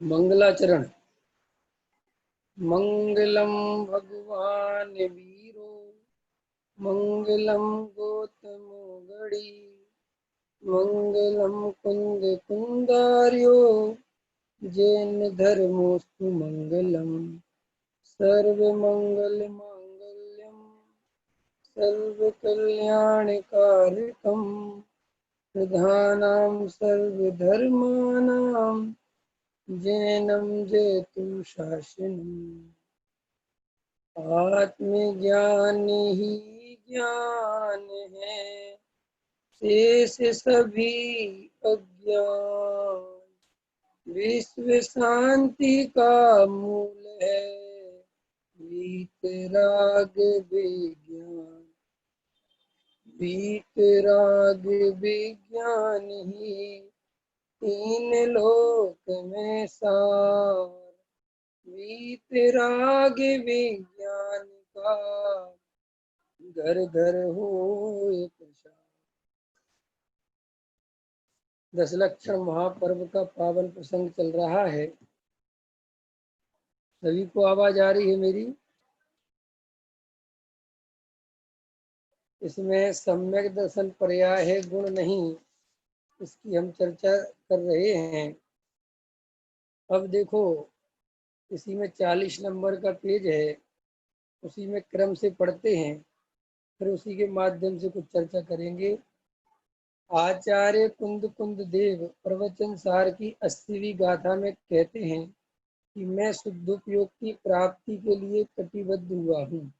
मंगलाचरण। मंगलम भगवान वीरो, मंगलम गौतमोगड़ी, मंगलम कुंद कुंदार्यो, जैन धर्मोस्तु मंगलम। सर्वमंगल मांगल्यम, सर्वकल्याणकारकम, प्रधानां सर्वधर्माणां, जैनम जयतु शासनम्। आत्मज्ञान ही ज्ञान है, शेष सभी अज्ञान। विश्व शांति का मूल है, वीतराग विज्ञान। वीतराग विज्ञान ही तीन लोक में सार। वीतराग विज्ञान का घर घर हो प्रसार। दशलक्षण महापर्व का पावन प्रसंग चल रहा है। सभी को आवाज आ रही है मेरी? इसमें सम्यक दर्शन पर्याय है, गुण नहीं, इसकी हम चर्चा कर रहे हैं। अब देखो, इसी में 40 नंबर का पेज है, उसी में क्रम से पढ़ते हैं, फिर उसी के माध्यम से कुछ चर्चा करेंगे। आचार्य कुंद कुंद देव प्रवचन सार की 80वीं गाथा में कहते हैं कि मैं शुद्धोपयोग की प्राप्ति के लिए कटिबद्ध हुआ हूँ।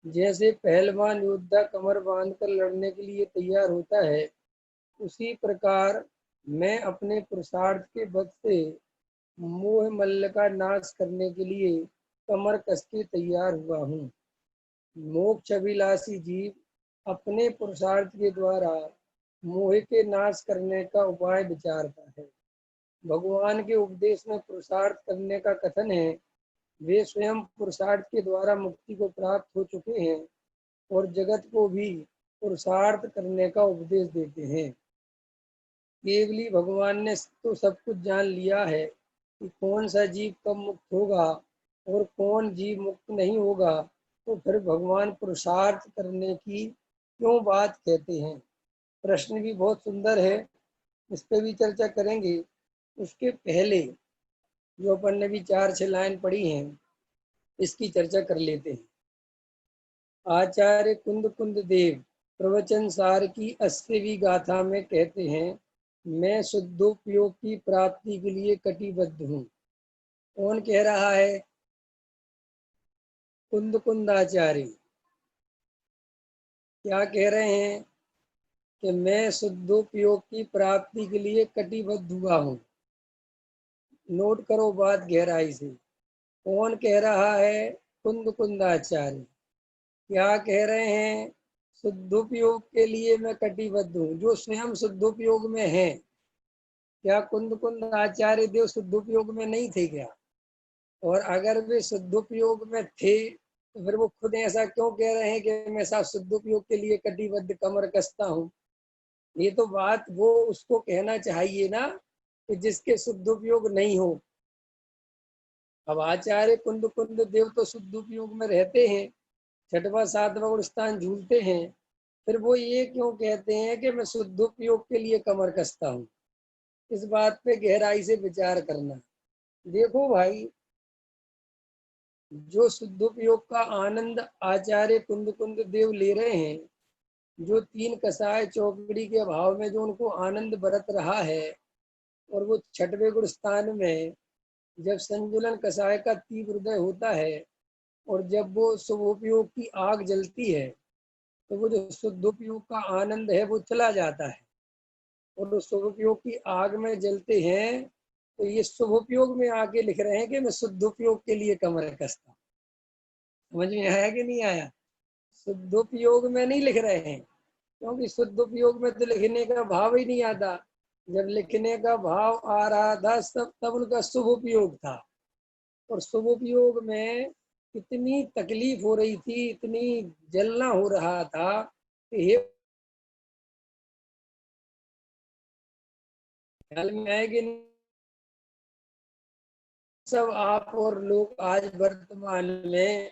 जैसे पहलवान योद्धा कमर बांधकर लड़ने के लिए तैयार होता है, उसी प्रकार मैं अपने पुरुषार्थ के बल से मोह मल्ल का नाश करने के लिए कमर कस के तैयार हुआ हूँ। मोक्ष अभिलाषी जीव अपने पुरुषार्थ के द्वारा मोह के नाश करने का उपाय विचारता है। भगवान के उपदेश में पुरुषार्थ करने का कथन है। वे स्वयं पुरुषार्थ के द्वारा मुक्ति को प्राप्त हो चुके हैं और जगत को भी पुरुषार्थ करने का उपदेश देते हैं। केवली भगवान ने तो सब कुछ जान लिया है कि कौन सा जीव कब मुक्त होगा और कौन जीव मुक्त नहीं होगा, तो फिर भगवान पुरुषार्थ करने की क्यों बात कहते हैं? प्रश्न भी बहुत सुंदर है, इस पर भी चर्चा करेंगे। उसके पहले जो अपन ने भी 4-6 लाइन पढ़ी हैं, इसकी चर्चा कर लेते हैं। आचार्य कुंद कुंद देव प्रवचन सार की 80वीं गाथा में कहते हैं, मैं शुद्धोपयोग की प्राप्ति के लिए कटिबद्ध हूँ। कौन कह रहा है? कुंद कुंद आचार्य क्या कह रहे हैं कि मैं शुद्धोपयोग की प्राप्ति के लिए कटिबद्ध हुआ हूँ। नोट करो बात गहराई से। कौन कह रहा है? कुंद कुंद आचार्य। क्या कह रहे हैं? शुद्धोपयोग के लिए मैं कटिबद्ध हूँ, जो स्वयं शुद्धोपयोग में है। क्या कुंद कुंद आचार्य देव शुद्धोपयोग में नहीं थे क्या? और अगर वे शुद्धोपयोग में थे तो फिर वो खुद ऐसा क्यों कह रहे हैं कि मैं साथ शुद्धोपयोग के लिए कटिबद्ध कमर कसता हूँ? ये तो बात वो उसको कहना चाहिए ना कि जिसके शुद्धोपयोग नहीं हो। अब आचार्य कुंद कुंद देव तो शुद्धोपयोग में रहते हैं, 6वां 7वां स्थान झूलते हैं, फिर वो ये क्यों कहते हैं कि मैं शुद्धोपयोग के लिए कमर कसता हूँ? इस बात पे गहराई से विचार करना। देखो भाई, जो शुद्धोपयोग का आनंद आचार्य कुंद कुंद देव ले रहे हैं, जो 3 कसाय चौकड़ी के भाव में जो उनको आनंद बरत रहा है, और वो 6वें गुण स्थान में जब संजुलन कसाय का तीव्र उदय होता है और जब वो शुभोपयोग की आग जलती है, तो वो जो शुद्धोपयोग का आनंद है वो चला जाता है। और उस शुभोपयोग की आग में जलते हैं, तो ये शुभोपयोग में आके लिख रहे हैं कि मैं शुद्धोपयोग के लिए कमर कसता। समझ में आया कि नहीं आया? शुद्धोपयोग में नहीं लिख रहे हैं, क्योंकि शुद्धोपयोग में तो लिखने का भाव ही नहीं आता। जब लिखने का भाव आ रहा था तब उनका शुभ उपयोग था। और शुभ उपयोग में इतनी तकलीफ हो रही थी, इतनी जलना हो रहा था कि ये ख्याल में आएगी। सब आप और लोग आज वर्तमान में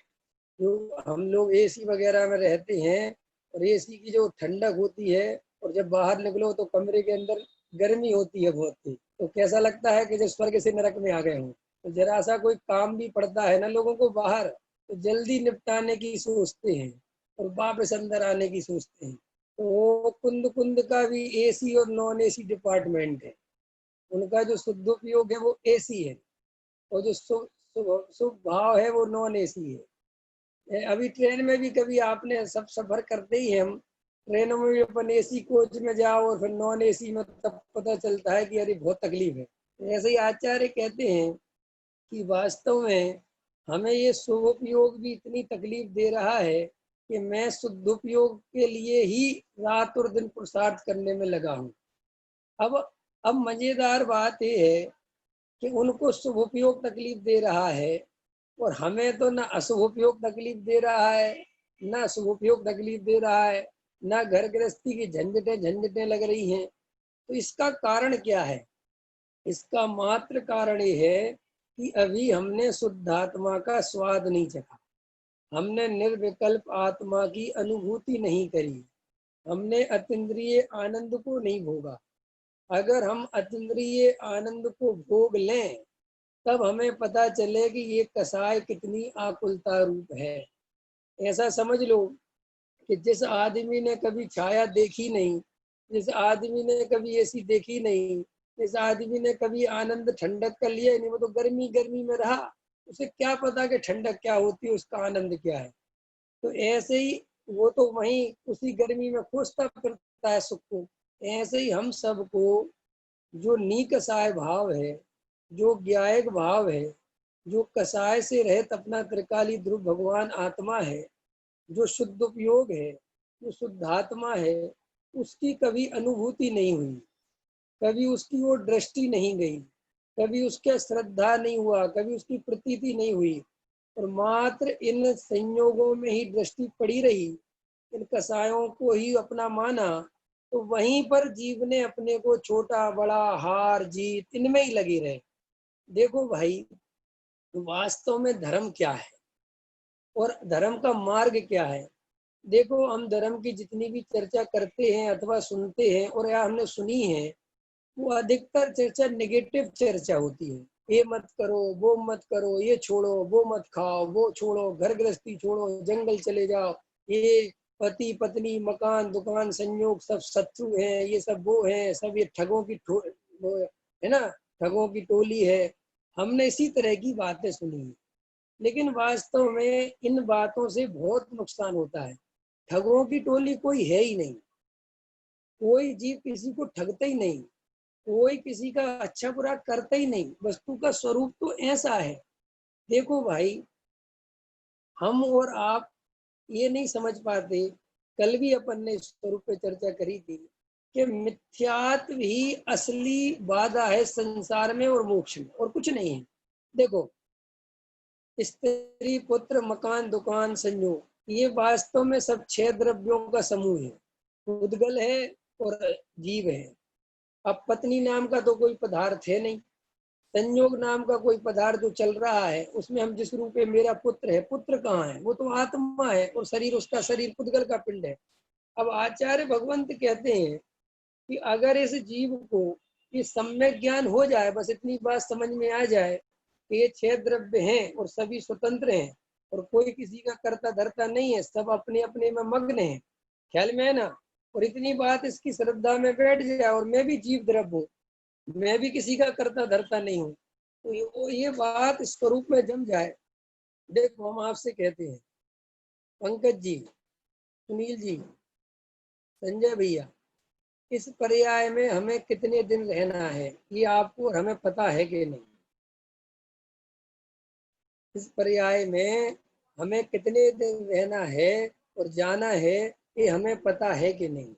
जो हम लोग एसी वगैरह में रहते हैं और एसी की जो ठंडक होती है और जब बाहर निकलो तो कमरे के अंदर गर्मी होती है बहुत ही, तो कैसा लगता है कि जब स्वर्ग से नरक में आ गए हों। तो जरा सा कोई काम भी पड़ता है ना लोगों को बाहर, तो जल्दी निपटाने की सोचते हैं और वापस अंदर आने की सोचते हैं। तो वो कुंद कुंद का भी एसी और नॉन एसी डिपार्टमेंट है, उनका जो शुद्ध उपयोग है वो एसी है और जो शुभ भाव है वो नॉन एसी है। अभी ट्रेन में भी कभी आपने सब सफर करते ही है, हम ट्रेनों में भी अपन एसी कोच में जाओ और फिर नॉन एसी में, तब पता चलता है कि अरे बहुत तकलीफ है। ऐसे ही आचार्य कहते हैं कि वास्तव में हमें ये शुभोपयोग भी इतनी तकलीफ दे रहा है कि मैं शुद्धोपयोग के लिए ही रात और दिन पुरुषार्थ करने में लगा हूँ। अब मजेदार बात यह है कि उनको शुभोपयोग तकलीफ दे रहा है और हमें तो ना अशुभोपयोग तकलीफ दे रहा है, ना शुभोपयोग तकलीफ दे रहा है, ना घर गृहस्थी की झंझटें लग रही हैं। तो इसका कारण क्या है? इसका मात्र कारण ये है कि अभी हमने शुद्धात्मा का स्वाद नहीं चखा, हमने निर्विकल्प आत्मा की अनुभूति नहीं करी, हमने अतीन्द्रिय आनंद को नहीं भोगा। अगर हम अतीन्द्रिय आनंद को भोग लें तब हमें पता चले कि ये कसाय कितनी आकुलता रूप है। ऐसा समझ लो कि जिस आदमी ने कभी छाया देखी नहीं, जिस आदमी ने कभी ऐसी देखी नहीं, जिस आदमी ने कभी आनंद ठंडक का लिया नहीं, वो तो गर्मी गर्मी में रहा, उसे क्या पता कि ठंडक क्या होती है, उसका आनंद क्या है। तो ऐसे ही वो तो वहीं उसी गर्मी में खोजता फिरता है सुख को। ऐसे ही हम सबको जो नीकसाय भाव है, जो ज्ञायक भाव है, जो कसाय से रहित अपना त्रिकाली ध्रुव भगवान आत्मा है, जो शुद्ध उपयोग है, जो शुद्धात्मा है, उसकी कभी अनुभूति नहीं हुई, कभी उसकी वो दृष्टि नहीं गई, कभी उसके श्रद्धा नहीं हुआ, कभी उसकी प्रतीति नहीं हुई, और मात्र इन संयोगों में ही दृष्टि पड़ी रही, इन कसायों को ही अपना माना, तो वहीं पर जीव ने अपने को छोटा बड़ा हार जीत इनमें ही लगी रहे। देखो भाई, वास्तव में धर्म क्या है और धर्म का मार्ग क्या है? देखो, हम धर्म की जितनी भी चर्चा करते हैं अथवा सुनते हैं और या हमने सुनी है, वो अधिकतर चर्चा नेगेटिव चर्चा होती है। ये मत करो, वो मत करो, ये छोड़ो, वो मत खाओ, वो छोड़ो, घर गृहस्थी छोड़ो, जंगल चले जाओ, ये पति पत्नी मकान दुकान संयोग सब शत्रु हैं, ये सब वो है, सब ये ठगों की वो है ना, ठगों की टोली है। हमने इसी तरह की बातें सुनी है, लेकिन वास्तव में इन बातों से बहुत नुकसान होता है। ठगों की टोली कोई है ही नहीं, कोई जीव किसी को ठगता ही नहीं, कोई किसी का अच्छा बुरा करता ही नहीं। वस्तु का स्वरूप तो ऐसा है। देखो भाई, हम और आप ये नहीं समझ पाते। कल भी अपन ने इस स्वरूप पे चर्चा करी थी कि मिथ्यात्व ही असली बाधा है संसार में और मोक्ष में, और कुछ नहीं है। देखो, स्त्री पुत्र मकान दुकान संयोग, ये वास्तव में सब 6 द्रव्यों का समूह है। उद्गल है और जीव है। अब पत्नी नाम का तो कोई पदार्थ है नहीं, संयोग नाम का कोई पदार्थ जो चल रहा है, उसमें हम जिस रूप में मेरा पुत्र है, पुत्र कहाँ है? वो तो आत्मा है और शरीर, उसका शरीर पुद्गल का पिंड है। अब आचार्य भगवंत कहते हैं कि अगर इस जीव को ये सम्यक ज्ञान हो जाए, बस इतनी बात समझ में आ जाए कि ये 6 द्रव्य हैं और सभी स्वतंत्र हैं और कोई किसी का कर्ता धर्ता नहीं है, सब अपने अपने में मग्न है, ख्याल में है ना, और इतनी बात इसकी श्रद्धा में बैठ जाए और मैं भी जीव द्रव्य हूँ, मैं भी किसी का कर्ता धर्ता नहीं हूँ, तो ये बात स्वरूप में जम जाए। देखो, हम आपसे कहते हैं, पंकज जी, सुनील जी, संजय भैया, इस पर्याय में हमें कितने दिन रहना है ये आपको और हमें पता है कि नहीं? इस पर्याय में हमें कितने दिन रहना है और जाना है, ये हमें पता है कि नहीं?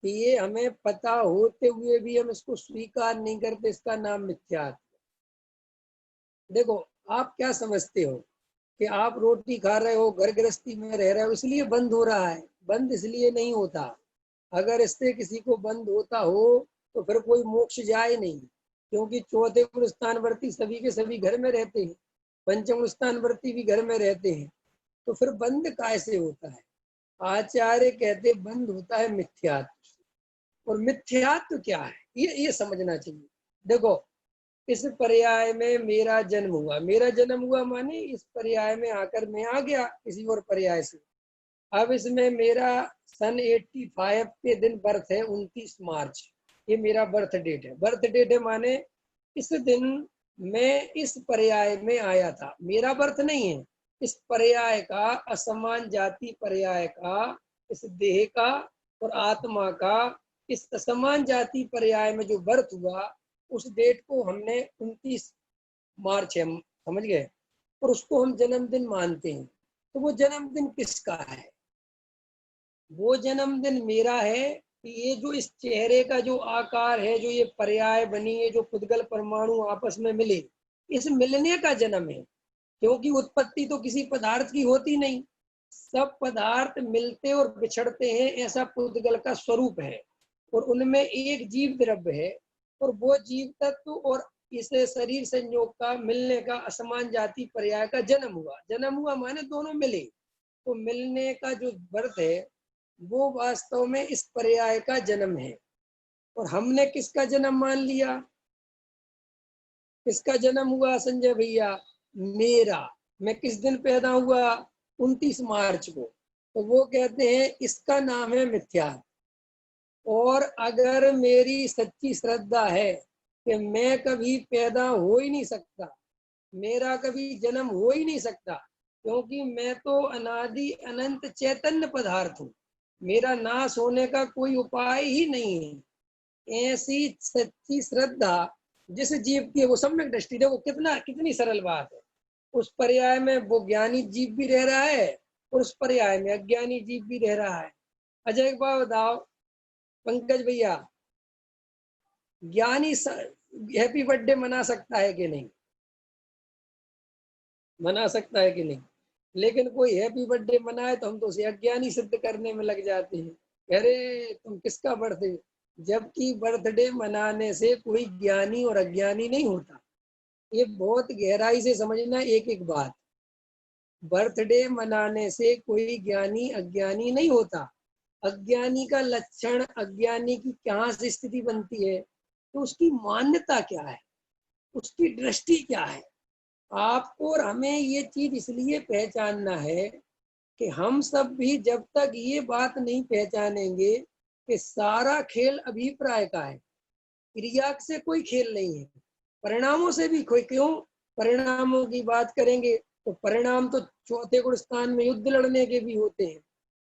कि ये हमें पता होते हुए भी हम इसको स्वीकार नहीं करते, इसका नाम मिथ्यात्व। देखो, आप क्या समझते हो कि आप रोटी खा रहे हो, घर गृहस्थी में रह रहे हो, इसलिए बंद हो रहा है? बंद इसलिए नहीं होता। अगर इससे किसी को बंद होता हो तो फिर कोई मोक्ष जाए नहीं, क्योंकि चौथे गुण स्थानवर्ती सभी के सभी घर में रहते हैं, पंचम गुण स्थानवर्ती भी घर में रहते हैं, तो फिर बंध कैसे होता है? आचार्य कहते बंध होता है मिथ्यात्व। और मिथ्यात्व क्या है ये समझना चाहिए। देखो, इस पर्याय में मेरा जन्म हुआ, मेरा जन्म हुआ माने इस पर्याय में आकर मैं आ गया किसी और पर्याय से। अब इसमें मेरा सन 85 के दिन बर्थ है, 29 मार्च, ये मेरा बर्थ डेट है। बर्थ डेट है माने इस दिन मैं इस पर्याय में आया था, मेरा बर्थ नहीं है, इस पर्याय का, असमान जाति पर्याय का, इस देह का और आत्मा का, इस असमान जाति पर्याय में जो बर्थ हुआ उस डेट को हमने 29 मार्च है, समझ गए, और उसको हम जन्मदिन मानते हैं। तो वो जन्मदिन किसका है? वो जन्मदिन मेरा है कि ये जो इस चेहरे का जो आकार है, जो ये पर्याय बनी है, जो पुद्गल परमाणु आपस में मिले, इस मिलने का जन्म है। क्योंकि उत्पत्ति तो किसी पदार्थ की होती नहीं, सब पदार्थ मिलते और बिछड़ते हैं, ऐसा पुद्गल का स्वरूप है। और उनमें एक जीव द्रव्य है, और वो जीव तत्व और इस शरीर संयोग का मिलने का असमान जाति पर्याय का जन्म हुआ। जन्म हुआ माने दोनों मिले, तो मिलने का जो बर्थ है वो वास्तव में इस पर्याय का जन्म है। और हमने किसका जन्म मान लिया? किसका जन्म हुआ संजय भैया? मेरा। मैं किस दिन पैदा हुआ? 29 मार्च को। तो वो कहते हैं इसका नाम है मिथ्या। और अगर मेरी सच्ची श्रद्धा है कि मैं कभी पैदा हो ही नहीं सकता, मेरा कभी जन्म हो ही नहीं सकता, क्योंकि मैं तो अनादि अनंत चैतन्य पदार्थ हूँ, मेरा नाश होने का कोई उपाय ही नहीं है, ऐसी सच्ची श्रद्धा जिस जीव की है, वो सम्यक दृष्टि, देखो कितनी सरल बात है। उस पर्याय में वो ज्ञानी जीव भी रह रहा है और उस पर्याय में अज्ञानी जीव भी रह रहा है। अच्छा एक बात बताओ पंकज भैया, ज्ञानी हैप्पी बर्थडे मना सकता है कि नहीं? मना सकता है कि नहीं? लेकिन कोई हैप्पी बर्थडे मनाए तो हम तो उसे अज्ञानी सिद्ध करने में लग जाते हैं, अरे तुम किसका बर्थडे, जबकि बर्थडे मनाने से कोई ज्ञानी और अज्ञानी नहीं होता। ये बहुत गहराई से समझना एक एक बात। बर्थडे मनाने से कोई ज्ञानी अज्ञानी नहीं होता। अज्ञानी का लक्षण, अज्ञानी की कहाँ से स्थिति बनती है? तो उसकी मान्यता क्या है, उसकी दृष्टि क्या है। आपको और हमें ये चीज इसलिए पहचानना है कि हम सब भी जब तक ये बात नहीं पहचानेंगे कि सारा खेल अभिप्राय का है, क्रिया से कोई खेल नहीं है, परिणामों से भी कोई, क्यों? परिणामों की बात करेंगे तो परिणाम तो चौथे गुण स्थान में युद्ध लड़ने के भी होते हैं,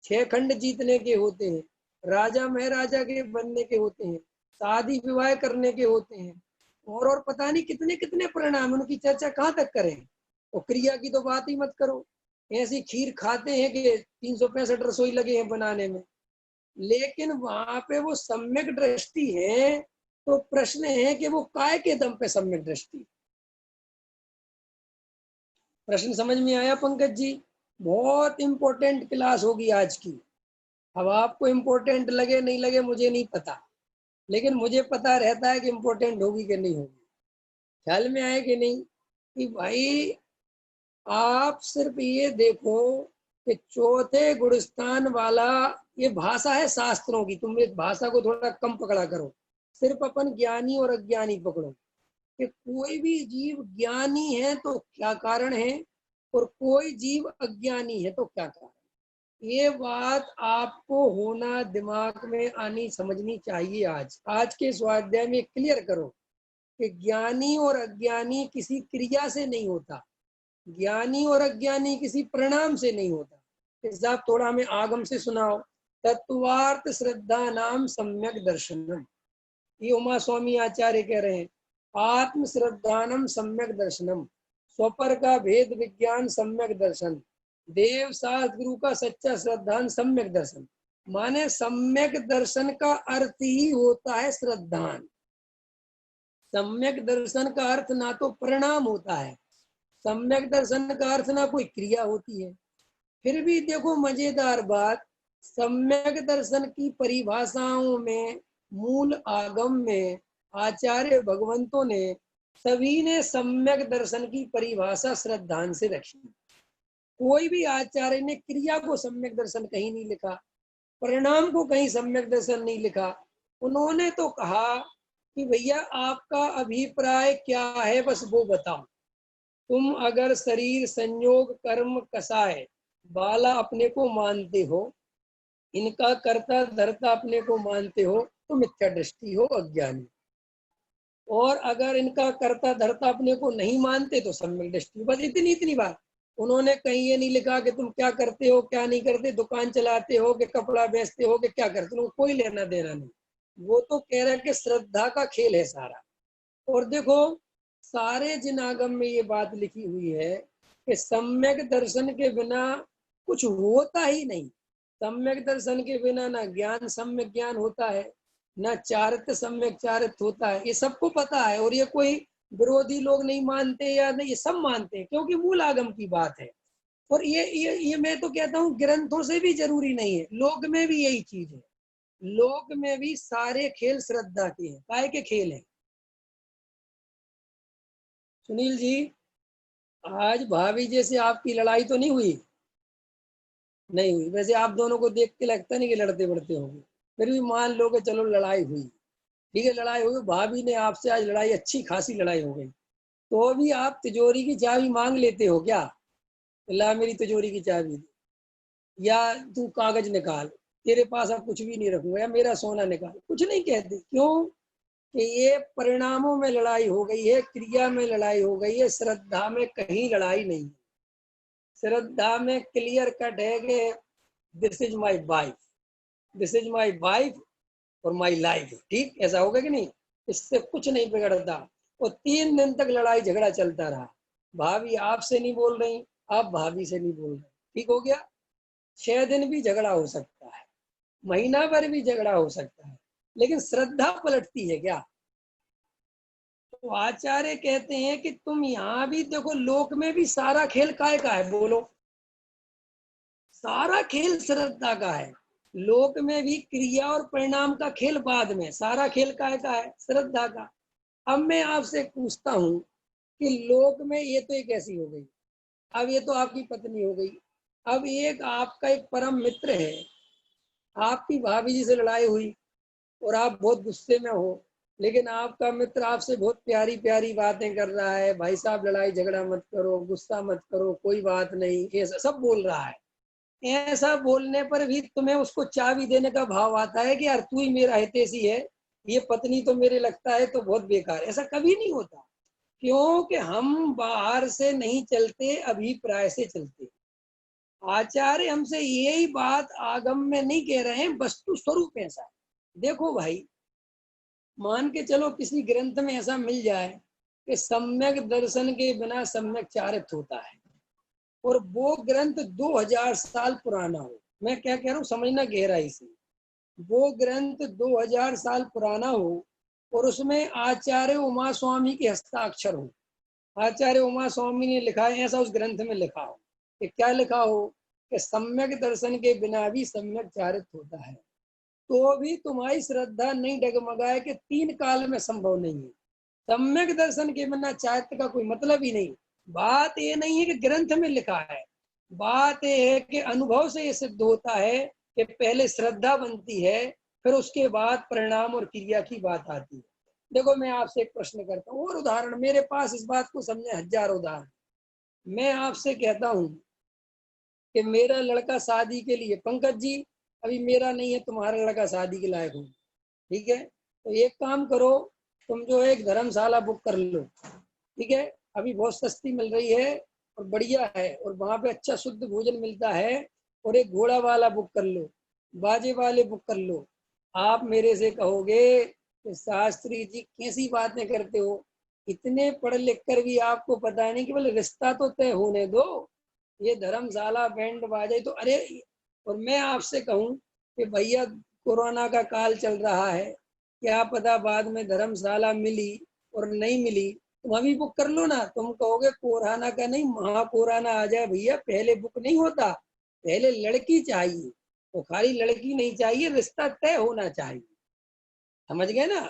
6 खंड जीतने के होते हैं, राजा महाराजा के बनने के होते हैं, शादी विवाह करने के होते हैं, और पता नहीं कितने कितने परिणाम, उनकी चर्चा कहाँ तक करें। और क्रिया की तो बात ही मत करो, ऐसी खीर खाते हैं कि 365 रसोई लगे हैं बनाने में, लेकिन वहां पे वो सम्यक दृष्टि है। तो प्रश्न है कि वो काय के दम पे सम्यक दृष्टि? प्रश्न समझ में आया पंकज जी? बहुत इंपॉर्टेंट क्लास होगी आज की। अब आपको इम्पोर्टेंट लगे नहीं लगे मुझे नहीं पता, लेकिन मुझे पता रहता है कि इम्पोर्टेंट होगी कि नहीं होगी। ख्याल में आए कि नहीं? कि भाई आप सिर्फ ये देखो कि चौथे गुणस्थान वाला, ये भाषा है शास्त्रों की, तुम इस भाषा को थोड़ा कम पकड़ा करो, सिर्फ अपन ज्ञानी और अज्ञानी पकड़ो। कि कोई भी जीव ज्ञानी है तो क्या कारण है, और कोई जीव अज्ञानी है तो क्या कारण। ये बात आपको होना दिमाग में आनी समझनी चाहिए। आज के स्वाध्याय में क्लियर करो कि ज्ञानी और अज्ञानी किसी क्रिया से नहीं होता, ज्ञानी और अज्ञानी किसी परिणाम से नहीं होता। इस आप थोड़ा हमें आगम से सुनाओ। तत्वार्थ श्रद्धा नाम सम्यक दर्शनम, ये उमा स्वामी आचार्य कह रहे हैं। आत्म श्रद्धानम सम्यक दर्शनम, स्वपर का भेद विज्ञान सम्यक दर्शन, देव शास्त्र गुरु का सच्चा श्रद्धान सम्यक दर्शन। माने सम्यक दर्शन का अर्थ ही होता है श्रद्धान। सम्यक दर्शन का अर्थ ना तो परिणाम होता है, सम्यक दर्शन का अर्थ ना कोई क्रिया होती है। फिर भी देखो मजेदार बात, सम्यक दर्शन की परिभाषाओं में, मूल आगम में आचार्य भगवंतों ने सभी ने सम्यक दर्शन की परिभाषा श्रद्धान से रखी। कोई भी आचार्य ने क्रिया को सम्यक दर्शन कहीं नहीं लिखा, परिणाम को कहीं सम्यक दर्शन नहीं लिखा। उन्होंने तो कहा कि भैया आपका अभिप्राय क्या है, बस वो बताओ। तुम अगर शरीर संयोग कर्म कसाय बाला अपने को मानते हो, इनका कर्ता धर्ता अपने को मानते हो, तो मिथ्या दृष्टि हो, अज्ञानी। और अगर इनका कर्ता धर्ता अपने को नहीं मानते तो सम्यक दृष्टि। बस इतनी बात। उन्होंने कहीं ये नहीं लिखा कि तुम क्या करते हो क्या नहीं करते, दुकान चलाते हो कि कपड़ा बेचते हो कि क्या करते हो, कोई लेना देना नहीं। वो तो कह रहा है कि श्रद्धा का खेल है सारा। और देखो, सारे जिन आगम में ये बात लिखी हुई है कि सम्यक दर्शन के बिना कुछ होता ही नहीं। सम्यक दर्शन के बिना ना ज्ञान सम्यक ज्ञान होता है, ना चारित्र सम्यक चारित्र होता है। ये सबको पता है, और ये कोई विरोधी लोग नहीं मानते या नहीं, ये सब मानते हैं, क्योंकि मूल आगम की बात है। और ये मैं तो कहता हूँ ग्रंथों से भी जरूरी नहीं है, लोक में भी यही चीज है। लोक में भी सारे खेल श्रद्धा के हैं, काय के खेल हैं। सुनील जी, आज भाभी जैसे आपकी लड़ाई तो नहीं हुई? नहीं हुई। वैसे आप दोनों को देख के लगता नहीं कि लड़ते बड़ते होंगे, फिर भी मान लो कि चलो लड़ाई हुई, ठीक है, लड़ाई हुई, भाभी ने आपसे आज लड़ाई, अच्छी खासी लड़ाई हो गई, तो भी आप तिजोरी की चाबी मांग लेते हो क्या? ला मेरी तिजोरी की चाबी, या तू कागज निकाल, तेरे पास अब कुछ भी नहीं रखूंगा, या मेरा सोना निकाल, कुछ नहीं कहते। क्यों? कि ये परिणामों में लड़ाई हो गई है, क्रिया में लड़ाई हो गई है, श्रद्धा में कहीं लड़ाई नहीं। श्रद्धा में क्लियर कट है कि this is my wife, this is my wife और माई लाइफ। ठीक, ऐसा होगा कि नहीं? इससे कुछ नहीं बिगड़ता। और 3 दिन तक लड़ाई झगड़ा चलता रहा, भाभी आपसे नहीं बोल रही, आप भाभी से नहीं बोल रहे, ठीक हो गया। 6 दिन भी झगड़ा हो सकता है, महीना भर भी झगड़ा हो सकता है, लेकिन श्रद्धा पलटती है क्या? तो आचार्य कहते हैं कि तुम यहाँ भी देखो, लोक में भी सारा खेल काय का है, बोलो? सारा खेल श्रद्धा का है। लोक में भी क्रिया और परिणाम का खेल बाद में, सारा खेल काय का है? श्रद्धा का। अब मैं आपसे पूछता हूँ कि लोक में ये तो एक ऐसी हो गई, अब ये तो आपकी पत्नी हो गई, अब एक आपका एक परम मित्र है, आपकी भाभी जी से लड़ाई हुई और आप बहुत गुस्से में हो, लेकिन आपका मित्र आपसे बहुत प्यारी प्यारी बातें कर रहा है, भाई साहब लड़ाई झगड़ा मत करो, गुस्सा मत करो, कोई बात नहीं, ये सब बोल रहा है। ऐसा बोलने पर भी तुम्हें उसको चाबी देने का भाव आता है कि यार तू ही मेरा हितैषी है, ये पत्नी तो मेरे लगता है तो बहुत बेकार। ऐसा कभी नहीं होता, क्योंकि हम बाहर से नहीं चलते, अभिप्राय से चलते। आचार्य हमसे यही बात आगम में नहीं कह रहे हैं, वस्तु स्वरूप ऐसा है। देखो भाई, मान के चलो किसी ग्रंथ में ऐसा मिल जाए कि सम्यक दर्शन के बिना सम्यक चारित्र होता है, और वो ग्रंथ 2000 साल पुराना हो, मैं क्या कह रहा हूँ समझना गहराई से, वो ग्रंथ 2000 साल पुराना हो और उसमें आचार्य उमा स्वामी के हस्ताक्षर हो, आचार्य उमा स्वामी ने लिखा है, ऐसा उस ग्रंथ में लिखा हो कि क्या लिखा हो कि सम्यक दर्शन के बिना भी सम्यक चारित्र होता है, तो भी तुम्हारी श्रद्धा नहीं डगमगाए कि 3 काल में संभव नहीं है। सम्यक दर्शन के बिना चारित्र का कोई मतलब ही नहीं। बात ये नहीं है कि ग्रंथ में लिखा है, बात ये है कि अनुभव से ये सिद्ध होता है कि पहले श्रद्धा बनती है, फिर उसके बाद परिणाम और क्रिया की बात आती है। देखो, मैं आपसे एक प्रश्न करता हूँ, और उदाहरण मेरे पास इस बात को समझे 1000 उदाहरण। मैं आपसे कहता हूँ कि मेरा लड़का शादी के लिए, पंकज जी अभी मेरा नहीं है, तुम्हारा लड़का शादी के लायक हो, ठीक है, तो एक काम करो, तुम जो है एक धर्मशाला बुक कर लो, ठीक है, अभी बहुत सस्ती मिल रही है और बढ़िया है, और वहां पे अच्छा शुद्ध भोजन मिलता है। और एक घोड़ा वाला बुक कर लो, बाजे वाले बुक कर लो। आप मेरे से कहोगे कि शास्त्री जी कैसी बातें करते हो, इतने पढ़ लिख कर भी आपको पता नहीं कि बोले रिश्ता तो तय होने दो, ये धर्मशाला बैंड बाजे तो अरे। और मैं आपसे कहूँ कि भैया कोरोना का काल चल रहा है, क्या पता बाद में धर्मशाला मिली और नहीं मिली, तुम अभी बुक कर लो ना। तुम कहोगे कोरोना का नहीं, महाकोरोना आ जाए भैया, पहले बुक नहीं होता, पहले लड़की चाहिए, तो खाली लड़की नहीं चाहिए, रिश्ता तय होना चाहिए, समझ गए ना?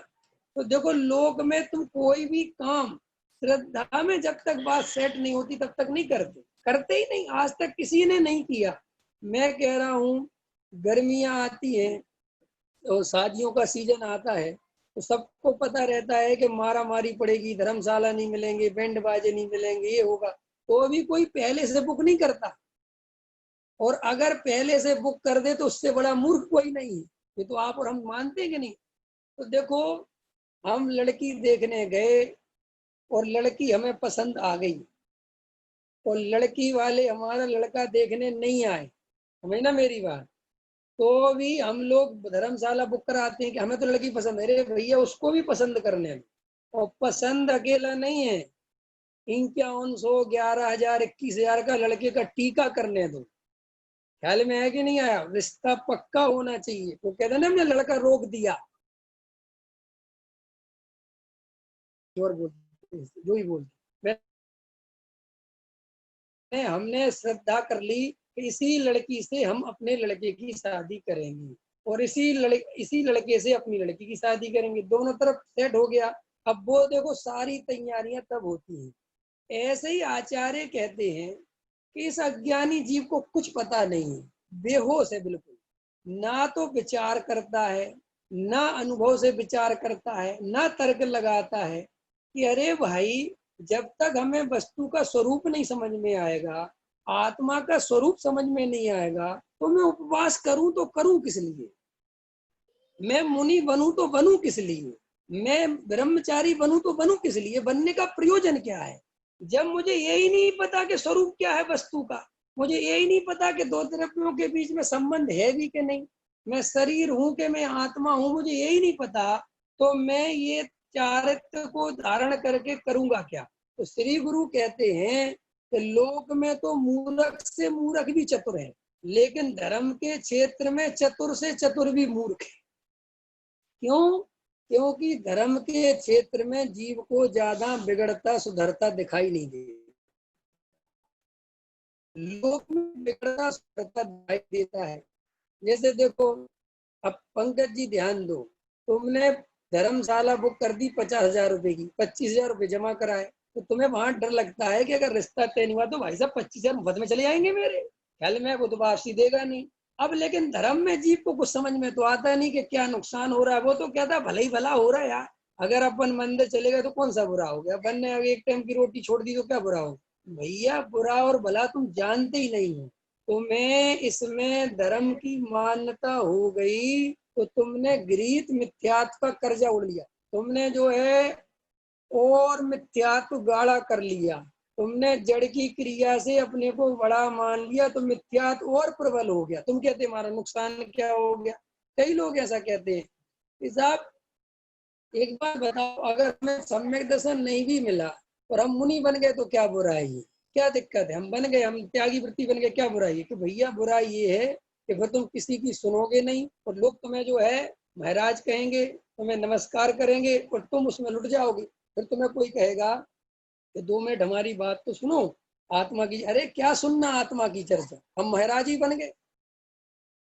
तो देखो लोक में तुम कोई भी काम श्रद्धा में जब तक बात सेट नहीं होती तब तक नहीं करते, करते ही नहीं, आज तक किसी ने नहीं किया। मैं कह रहा हूँ गर्मियां आती हैं तो शादियों का सीजन आता है तो सबको पता रहता है कि मारा मारी पड़ेगी, धर्मशाला नहीं मिलेंगे, बैंड बाजे नहीं मिलेंगे, ये होगा, तो भी कोई पहले से बुक नहीं करता। और अगर पहले से बुक कर दे तो उससे बड़ा मूर्ख कोई नहीं है। ये तो आप और हम मानते हैं कि नहीं। तो देखो हम लड़की देखने गए और लड़की हमें पसंद आ गई और लड़की वाले हमारा लड़का देखने नहीं आए, समझ ना मेरी बात, तो भी हम लोग धर्मशाला बुक कराते हैं कि हमें तो लड़की पसंद है। अरे भैया उसको भी पसंद करने दो, और पसंद अकेला नहीं है, 5100 11,000 21,000 का लड़के का टीका करने दो। ख्याल में है कि नहीं आया, रिश्ता पक्का होना चाहिए। तो कहते ना हमने लड़का रोक दिया, जोर बोल जो ही बोल, हमने श्रद्धा कर ली कि इसी लड़की से हम अपने लड़के की शादी करेंगे और इसी लड़के से अपनी लड़की की शादी करेंगे, दोनों तरफ सेट हो गया। अब वो देखो सारी तैयारियां तब होती हैं। ऐसे ही आचार्य कहते हैं कि इस अज्ञानी जीव को कुछ पता नहीं है, बेहोश है बिल्कुल, ना तो विचार करता है, ना अनुभव से विचार करता है, ना तर्क लगाता है कि अरे भाई जब तक हमें वस्तु का स्वरूप नहीं समझ में आएगा, आत्मा का स्वरूप समझ में नहीं आएगा, तो मैं उपवास करूं तो करूं किस लिए, मैं मुनि बनूं तो बनूं किस लिए, मैं ब्रह्मचारी बनूं तो बनूं किस लिए, बनने का प्रयोजन क्या है, जब मुझे यही नहीं पता कि स्वरूप क्या है वस्तु का, मुझे यही नहीं पता कि दो द्रव्यों के बीच में संबंध है भी कि नहीं, मैं शरीर हूं कि मैं आत्मा हूं, मुझे यही नहीं पता, तो मैं ये चारित्र को धारण करके करूंगा क्या। तो श्री गुरु कहते हैं कि लोक में तो मूर्ख से मूर्ख भी चतुर है, लेकिन धर्म के क्षेत्र में चतुर से चतुर भी मूर्ख है। क्यों? क्योंकि धर्म के क्षेत्र में जीव को ज्यादा बिगड़ता सुधरता दिखाई नहीं देता, लोक में बिगड़ता सुधरता दिखाई देता है। जैसे देखो अब पंकज जी ध्यान दो, तुमने धर्मशाला बुक कर दी 50,000 रुपए की, 25,000 रुपए जमा कराए, तो तुम्हें वहां डर लगता है कि अगर रिश्ता तय नहीं हुआ तो भाई साहब 25,000 मुफ्त में चले जाएंगे मेरे ख्याल में, वो तो वापसी देगा नहीं। अब लेकिन धर्म में जीव को कुछ समझ में तो आता नहीं कि क्या नुकसान हो रहा है, वो तो कहता है भला ही भला हो रहा है यार, अगर अपन मंदिर चले गए तो कौन सा बुरा हो गया, अपन ने एक टाइम की रोटी छोड़ दी तो क्या बुरा हो, भैया बुरा और भला तुम जानते ही नहीं हो। तुम्हें इसमें धर्म की मान्यता हो गई तो तुमने गृहीत मिथ्यात्व का कर्जा उड़ लिया, तुमने जो है और मिथ्यात्व गाढ़ा कर लिया, तुमने जड़ की क्रिया से अपने को बड़ा मान लिया तो मिथ्यात्व और प्रबल हो गया। तुम कहते हमारा नुकसान क्या हो गया, कई लोग ऐसा कहते हैं। साहब एक बात बताओ, अगर हमें सम्यक दर्शन नहीं भी मिला और हम मुनि बन गए तो क्या बुराई है, क्या दिक्कत है, हम बन गए, हम त्यागी वृत्ति बन गए, क्या बुराई है। कि भैया बुराई ये है कि फिर तुम किसी की सुनोगे नहीं और लोग तुम्हें जो है महाराज कहेंगे, तुम्हें नमस्कार करेंगे और तुम उसमें लुट जाओगे। फिर तुम्हें कोई कहेगा कि 2 मिनट हमारी बात तो सुनो, आत्मा की, अरे क्या सुनना आत्मा की चर्चा, हम महाराज ही बन गए,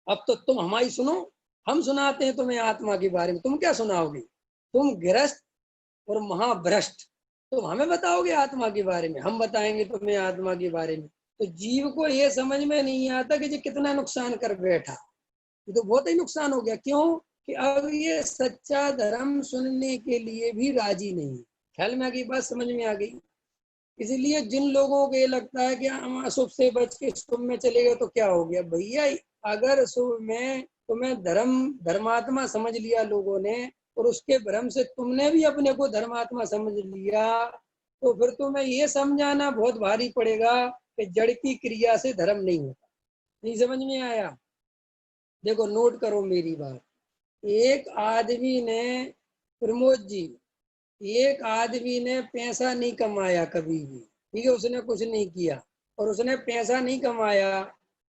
अब तो तुम हमारी सुनो, हम सुनाते हैं तुम्हें आत्मा के बारे में, तुम क्या सुनाओगे, तुम गृहस्थ और महाभ्रष्ट, तुम हमें बताओगे आत्मा के बारे में, हम बताएंगे तुम्हें आत्मा के बारे में। तो जीव को ये समझ में नहीं आता कि ये कितना नुकसान कर बैठा, ये तो बहुत ही नुकसान हो गया। क्यों? कि अब ये सच्चा धर्म सुनने के लिए भी राजी नहीं। ख्याल में आ गई बात, समझ में आ गई। इसलिए जिन लोगों को ये लगता है कि हम अशुभ से बच के शुभ में चले गए तो क्या हो गया, भैया अगर शुभ में तुम्हें धर्मात्मा समझ लिया लोगों ने और उसके भ्रम से तुमने भी अपने को धर्मात्मा समझ लिया, तो फिर तुम्हें ये समझाना बहुत भारी पड़ेगा कि जड़ की क्रिया से धर्म नहीं होता। नहीं समझ में आया? देखो नोट करो मेरी बात, एक आदमी ने, प्रमोद जी, एक आदमी ने पैसा नहीं कमाया कभी भी, ठीक है, उसने कुछ नहीं किया और उसने पैसा नहीं कमाया,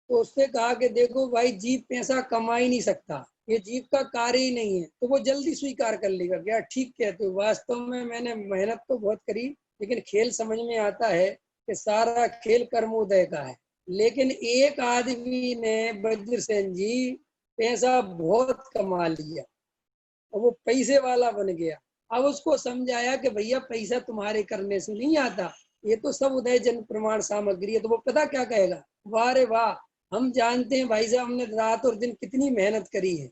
तो उससे कहा कि देखो भाई जीव पैसा कमा ही नहीं सकता, ये जीव का कार्य ही नहीं है, तो वो जल्दी स्वीकार कर लेगा, क्या ठीक कहते हो, वास्तव में मैंने मेहनत तो बहुत करी लेकिन खेल समझ में आता है कि सारा खेल कर्मोदय का है। लेकिन एक आदमी ने, वज्रसेन जी, पैसा बहुत कमा लिया और वो पैसे वाला बन गया, अब उसको समझाया कि भैया पैसा तुम्हारे करने से नहीं आता, ये तो सब उदय जन प्रमाण सामग्री है। तो वो पता क्या कहेगा, वाह रे वाह, हम जानते हैं भाई साहब हमने रात और दिन कितनी मेहनत करी है,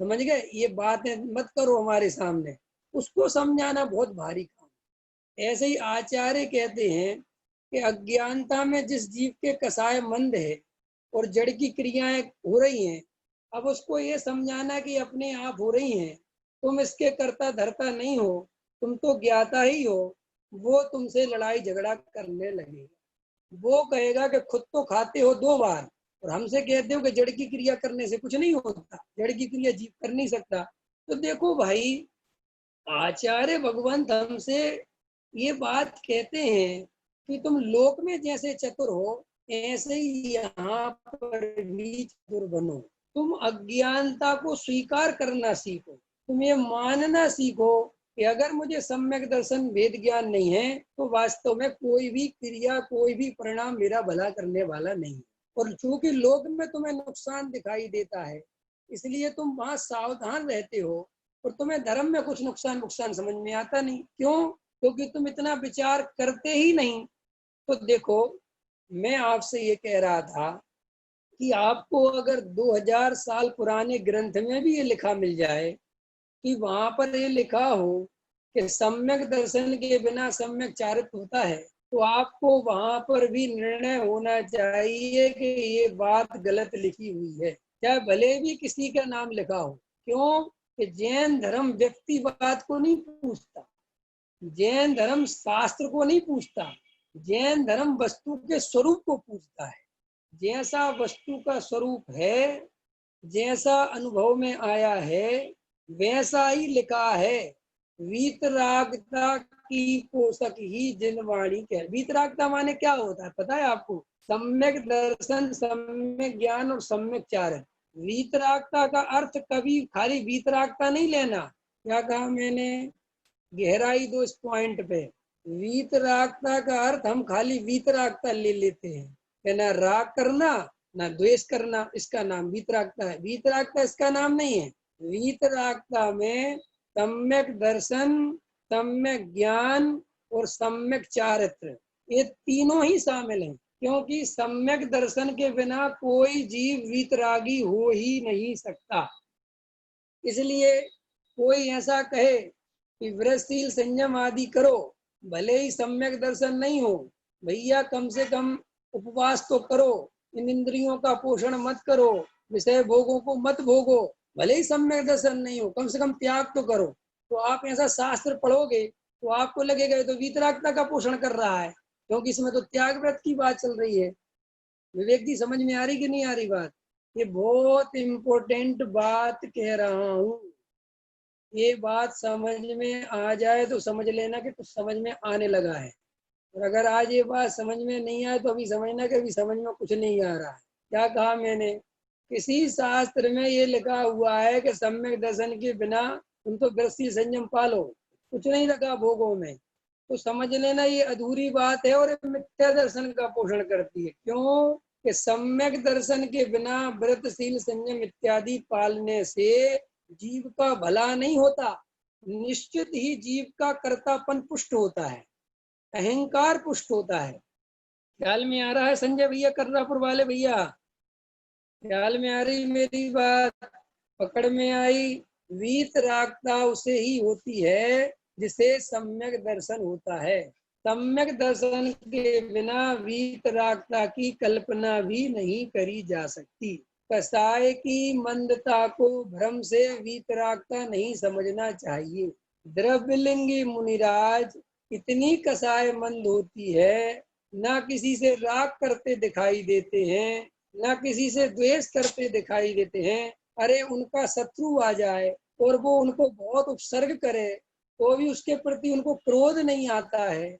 समझ गए, ये बातें मत करो हमारे सामने। उसको समझाना बहुत भारी काम। ऐसे ही आचार्य कहते हैं कि अज्ञानता में जिस जीव के कसाय मंद है और जड़ की क्रियाएं हो रही हैं, अब उसको ये समझाना कि अपने आप हो रही हैं, तुम इसके कर्ता धर्ता नहीं हो, तुम तो ज्ञाता ही हो। वो तुमसे लड़ाई झगड़ा करने लगेगा। वो कहेगा कि खुद तो खाते हो 2 बार और हमसे कहते हो कि जड़ की क्रिया करने से कुछ नहीं होता, जड़ की क्रिया जीव कर नहीं सकता। तो देखो भाई, आचार्य भगवंत हमसे ये बात कहते हैं कि तुम लोक में जैसे चतुर हो, ऐसे ही यहाँ पर भी चतुर बनो। तुम अज्ञानता को स्वीकार करना सीखो, तुम ये मानना सीखो कि अगर मुझे सम्यक दर्शन वेद ज्ञान नहीं है तो वास्तव में कोई भी क्रिया कोई भी परिणाम मेरा भला करने वाला नहीं। और चूंकि लोक में तुम्हें नुकसान दिखाई देता है, इसलिए तुम वहां सावधान रहते हो और तुम्हें धर्म में कुछ नुकसान नुकसान समझ में आता नहीं। क्यों? क्योंकि तुम इतना विचार करते ही नहीं। तो देखो, मैं आपसे ये कह रहा था कि आपको अगर 2000 साल पुराने ग्रंथ में भी ये लिखा मिल जाए कि वहां पर ये लिखा हो कि सम्यक दर्शन के बिना सम्यक चारित्र होता है, तो आपको वहां पर भी निर्णय होना चाहिए कि ये बात गलत लिखी हुई है, चाहे भले भी किसी का नाम लिखा हो। क्यों? कि जैन धर्म व्यक्तिवाद को नहीं पूछता, जैन धर्म शास्त्र को नहीं पूछता, जैन धर्म वस्तु के स्वरूप को पूछता है। जैसा वस्तु का स्वरूप है, जैसा अनुभव में आया है, वैसा ही लिखा है। वीतरागता की पोषक ही जिनवाणी कह। वीतरागता माने क्या होता है पता है आपको? सम्यक दर्शन, सम्यक ज्ञान और सम्यक चारण। वीतरागता का अर्थ कभी खाली वीतरागता नहीं लेना। क्या कहा मैंने? गहराई दो इस पॉइंट पे। वीतरागता का अर्थ हम खाली वीतरागता ले लेते हैं कि ना राग करना ना द्वेष करना, इसका नाम वीतरागता है। वीतरागता इसका नाम नहीं है। वीतरागता में सम्यक दर्शन, सम्यक ज्ञान और सम्यक चारित्र, ये तीनों ही शामिल हैं। क्योंकि सम्यक दर्शन के बिना कोई जीव वीतरागी हो ही नहीं सकता। इसलिए कोई ऐसा कहे कि व्रतशील संयम आदि करो, भले ही सम्यक दर्शन नहीं हो, भैया कम से कम उपवास तो करो, इन इंद्रियों का पोषण मत करो, विषय भोगों को मत भोगो, भले ही सम्यक दर्शन नहीं हो, कम से कम त्याग तो करो। तो आप ऐसा शास्त्र पढ़ोगे तो आपको लगेगा तो वीतरागता का पोषण कर रहा है, क्योंकि इसमें तो त्याग व्रत की बात चल रही है। विवेक जी, समझ में आ रही कि नहीं आ रही बात? ये बहुत इम्पोर्टेंट बात कह रहा हूँ। ये बात समझ में आ जाए तो समझ लेना कि कुछ समझ में आने लगा है, और अगर आज ये बात समझ में नहीं आए तो अभी समझना कि अभी समझ में कुछ नहीं आ रहा है। क्या कहा मैंने? किसी शास्त्र में ये लिखा हुआ है कि सम्यक दर्शन के बिना तुम तो गृहस्थी संयम पालो, कुछ नहीं लगा भोगों में, तो समझ लेना ये अधूरी बात है और मिथ्या दर्शन का पोषण करती है। क्यों? कि सम्यक दर्शन के बिना व्रतशील संयम इत्यादि पालने से जीव का भला नहीं होता, निश्चित ही जीव का कर्तापन पुष्ट होता है, अहंकार पुष्ट होता है। ख्याल में आ रहा है संजय भैया, कर्रापुर वाले भैया? ख्याल में आ रही मेरी बात? पकड़ में आई? वीतरागता उसे ही होती है जिसे सम्यक दर्शन होता है। सम्यक दर्शन के बिना वीतरागता की कल्पना भी नहीं करी जा सकती। कसाय की मंदता को भ्रम से वीतरागता नहीं समझना चाहिए। द्रव्यलिंगी मुनिराज इतनी कसाय मंद होती है, ना किसी से राग करते दिखाई देते हैं, ना किसी से द्वेष करते दिखाई देते हैं। अरे उनका शत्रु आ जाए और वो उनको बहुत उपसर्ग करे तो भी उसके प्रति उनको क्रोध नहीं आता है,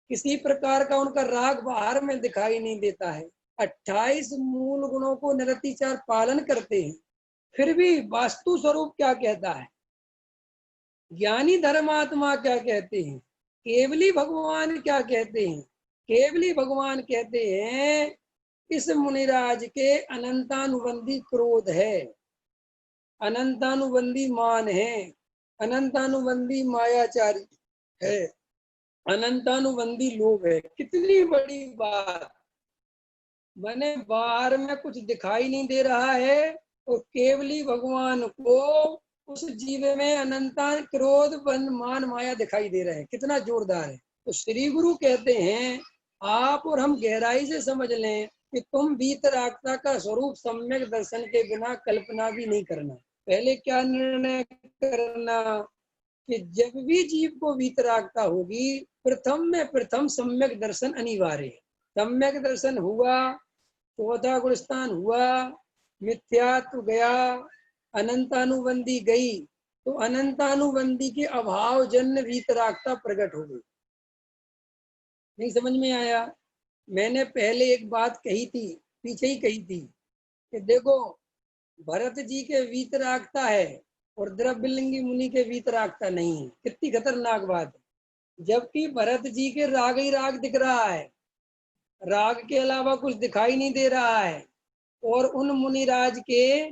किसी प्रकार का उनका राग बाहर में दिखाई नहीं देता है। 28 मूल गुणों को निरतिचार पालन करते हैं, फिर भी वास्तु स्वरूप क्या कहता है? ज्ञानी धर्मात्मा क्या कहते हैं? केवली भगवान क्या कहते हैं? केवली भगवान कहते हैं इस मुनिराज के अनंतानुबंधी क्रोध है, अनंतानुबंधी मान है, अनंतानुबंधी मायाचारी है, अनंतानुबंधी लोभ है। कितनी बड़ी बात। मैंने बाहर में कुछ दिखाई नहीं दे रहा है और केवली भगवान को उस जीव में अनंता क्रोध बंध मान माया दिखाई दे रहे हैं। कितना जोरदार है। तो श्री गुरु कहते हैं आप और हम गहराई से समझ लें कि तुम वीतरागता का स्वरूप सम्यक दर्शन के बिना कल्पना भी नहीं करना। पहले क्या निर्णय करना कि जब भी जीव को वीतरागता होगी प्रथम में प्रथम सम्यक दर्शन अनिवार्य है। सम्यक दर्शन हुआ, चौथा गुण स्थान हुआ, मिथ्यात्व गया, अनंतानुबंधी गई, तो अनंतानुबंधी के अभाव जन्य वीतरागता प्रकट हो गई। नहीं समझ में आया? मैंने पहले एक बात कही थी, पीछे ही कही थी कि देखो भरत जी के वीतरागता है और द्रव्यलिंगी मुनि के वीतरागता नहीं है। कितनी खतरनाक बात है। जबकि भरत जी के राग ही राग दिख रहा है, राग के अलावा कुछ दिखाई नहीं दे रहा है, और उन मुनिराज के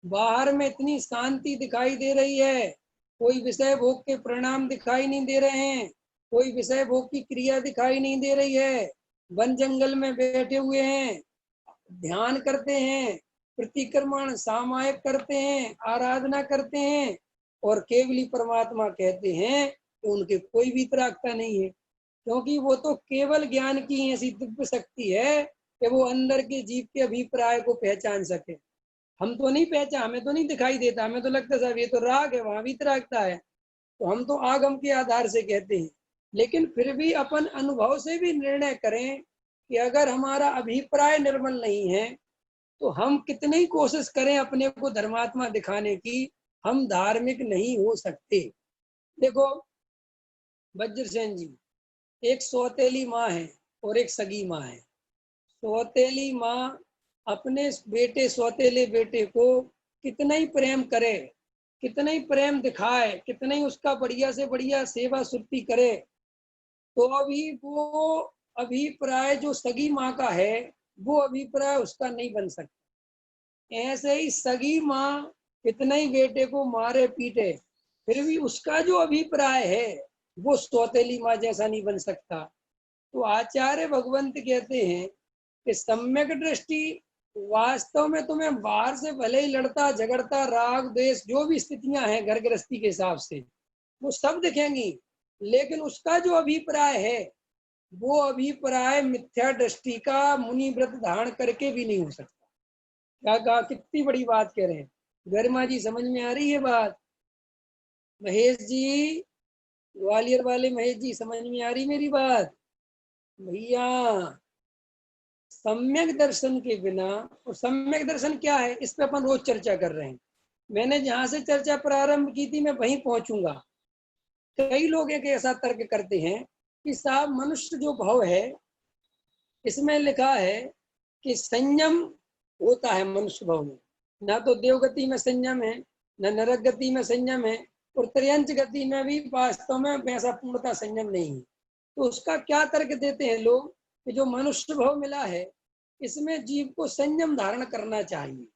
बाहर में इतनी शांति दिखाई दे रही है, कोई विषय भोग के परिणाम दिखाई नहीं दे रहे हैं, कोई विषय भोग की क्रिया दिखाई नहीं दे रही है, वन जंगल में बैठे हुए हैं, ध्यान करते हैं, प्रतिक्रमण सामायिक करते हैं, आराधना करते हैं, और केवली परमात्मा कहते हैं कि उनके कोई वीतरागता नहीं है। क्योंकि वो तो केवल ज्ञान की ऐसी दिव्य शक्ति है कि वो अंदर के जीव के अभिप्राय को पहचान सके। हम तो नहीं पहचान, हमें तो नहीं दिखाई देता, हमें तो लगता साहब ये तो राग है, वहां वीतरागता है, तो हम तो आगम के आधार से कहते हैं। लेकिन फिर भी अपन अनुभव से भी निर्णय करें कि अगर हमारा अभिप्राय निर्मल नहीं है तो हम कितनी कोशिश करें अपने को धर्मात्मा दिखाने की, हम धार्मिक नहीं हो सकते। देखो वज्रसेन जी, एक सौतेली माँ है और एक सगी माँ है। सौतेली माँ अपने बेटे सौतेले बेटे को कितना ही प्रेम करे, कितना ही प्रेम दिखाए, कितना ही उसका बढ़िया से बढ़िया सेवा सुरती करे, तो अभी वो अभिप्राय जो सगी माँ का है वो अभिप्राय उसका नहीं बन सकता। ऐसे ही सगी माँ कितना ही बेटे को मारे पीटे, फिर भी उसका जो अभिप्राय है वो सौतेली माँ जैसा नहीं बन सकता। तो आचार्य भगवंत कहते हैं कि सम्यक दृष्टि वास्तव में तुम्हें बाहर से भले ही लड़ता झगड़ता राग द्वेष जो भी स्थितियां हैं घर गृहस्थी के हिसाब से वो सब दिखेंगी, लेकिन उसका जो अभिप्राय है वो अभिप्राय मिथ्या दृष्टि का मुनि व्रत धारण करके भी नहीं हो सकता। क्या कहा, कितनी बड़ी बात कह रहे हैं। गरिमा जी समझ में आ रही है बात? महेश जी, ग्वालियर वाले महेश जी, समझ में आ रही मेरी बात? भैया सम्यक दर्शन के बिना, और सम्यक दर्शन क्या है इस पे अपन रोज चर्चा कर रहे हैं। मैंने जहां से चर्चा प्रारंभ की थी मैं वहीं पहुंचूंगा। कई लोग एक ऐसा तर्क करते हैं कि साहब मनुष्य जो भाव है इसमें लिखा है कि संयम होता है मनुष्य भाव में, ना तो देवगति में संयम है, न नरक गति में संयम है, और त्रियंच गति में भी वास्तव में वैसा पूर्णता संयम नहीं है। तो उसका क्या तर्क देते हैं लोग कि जो मनुष्य भाव मिला है इसमें जीव को संयम धारण करना चाहिए।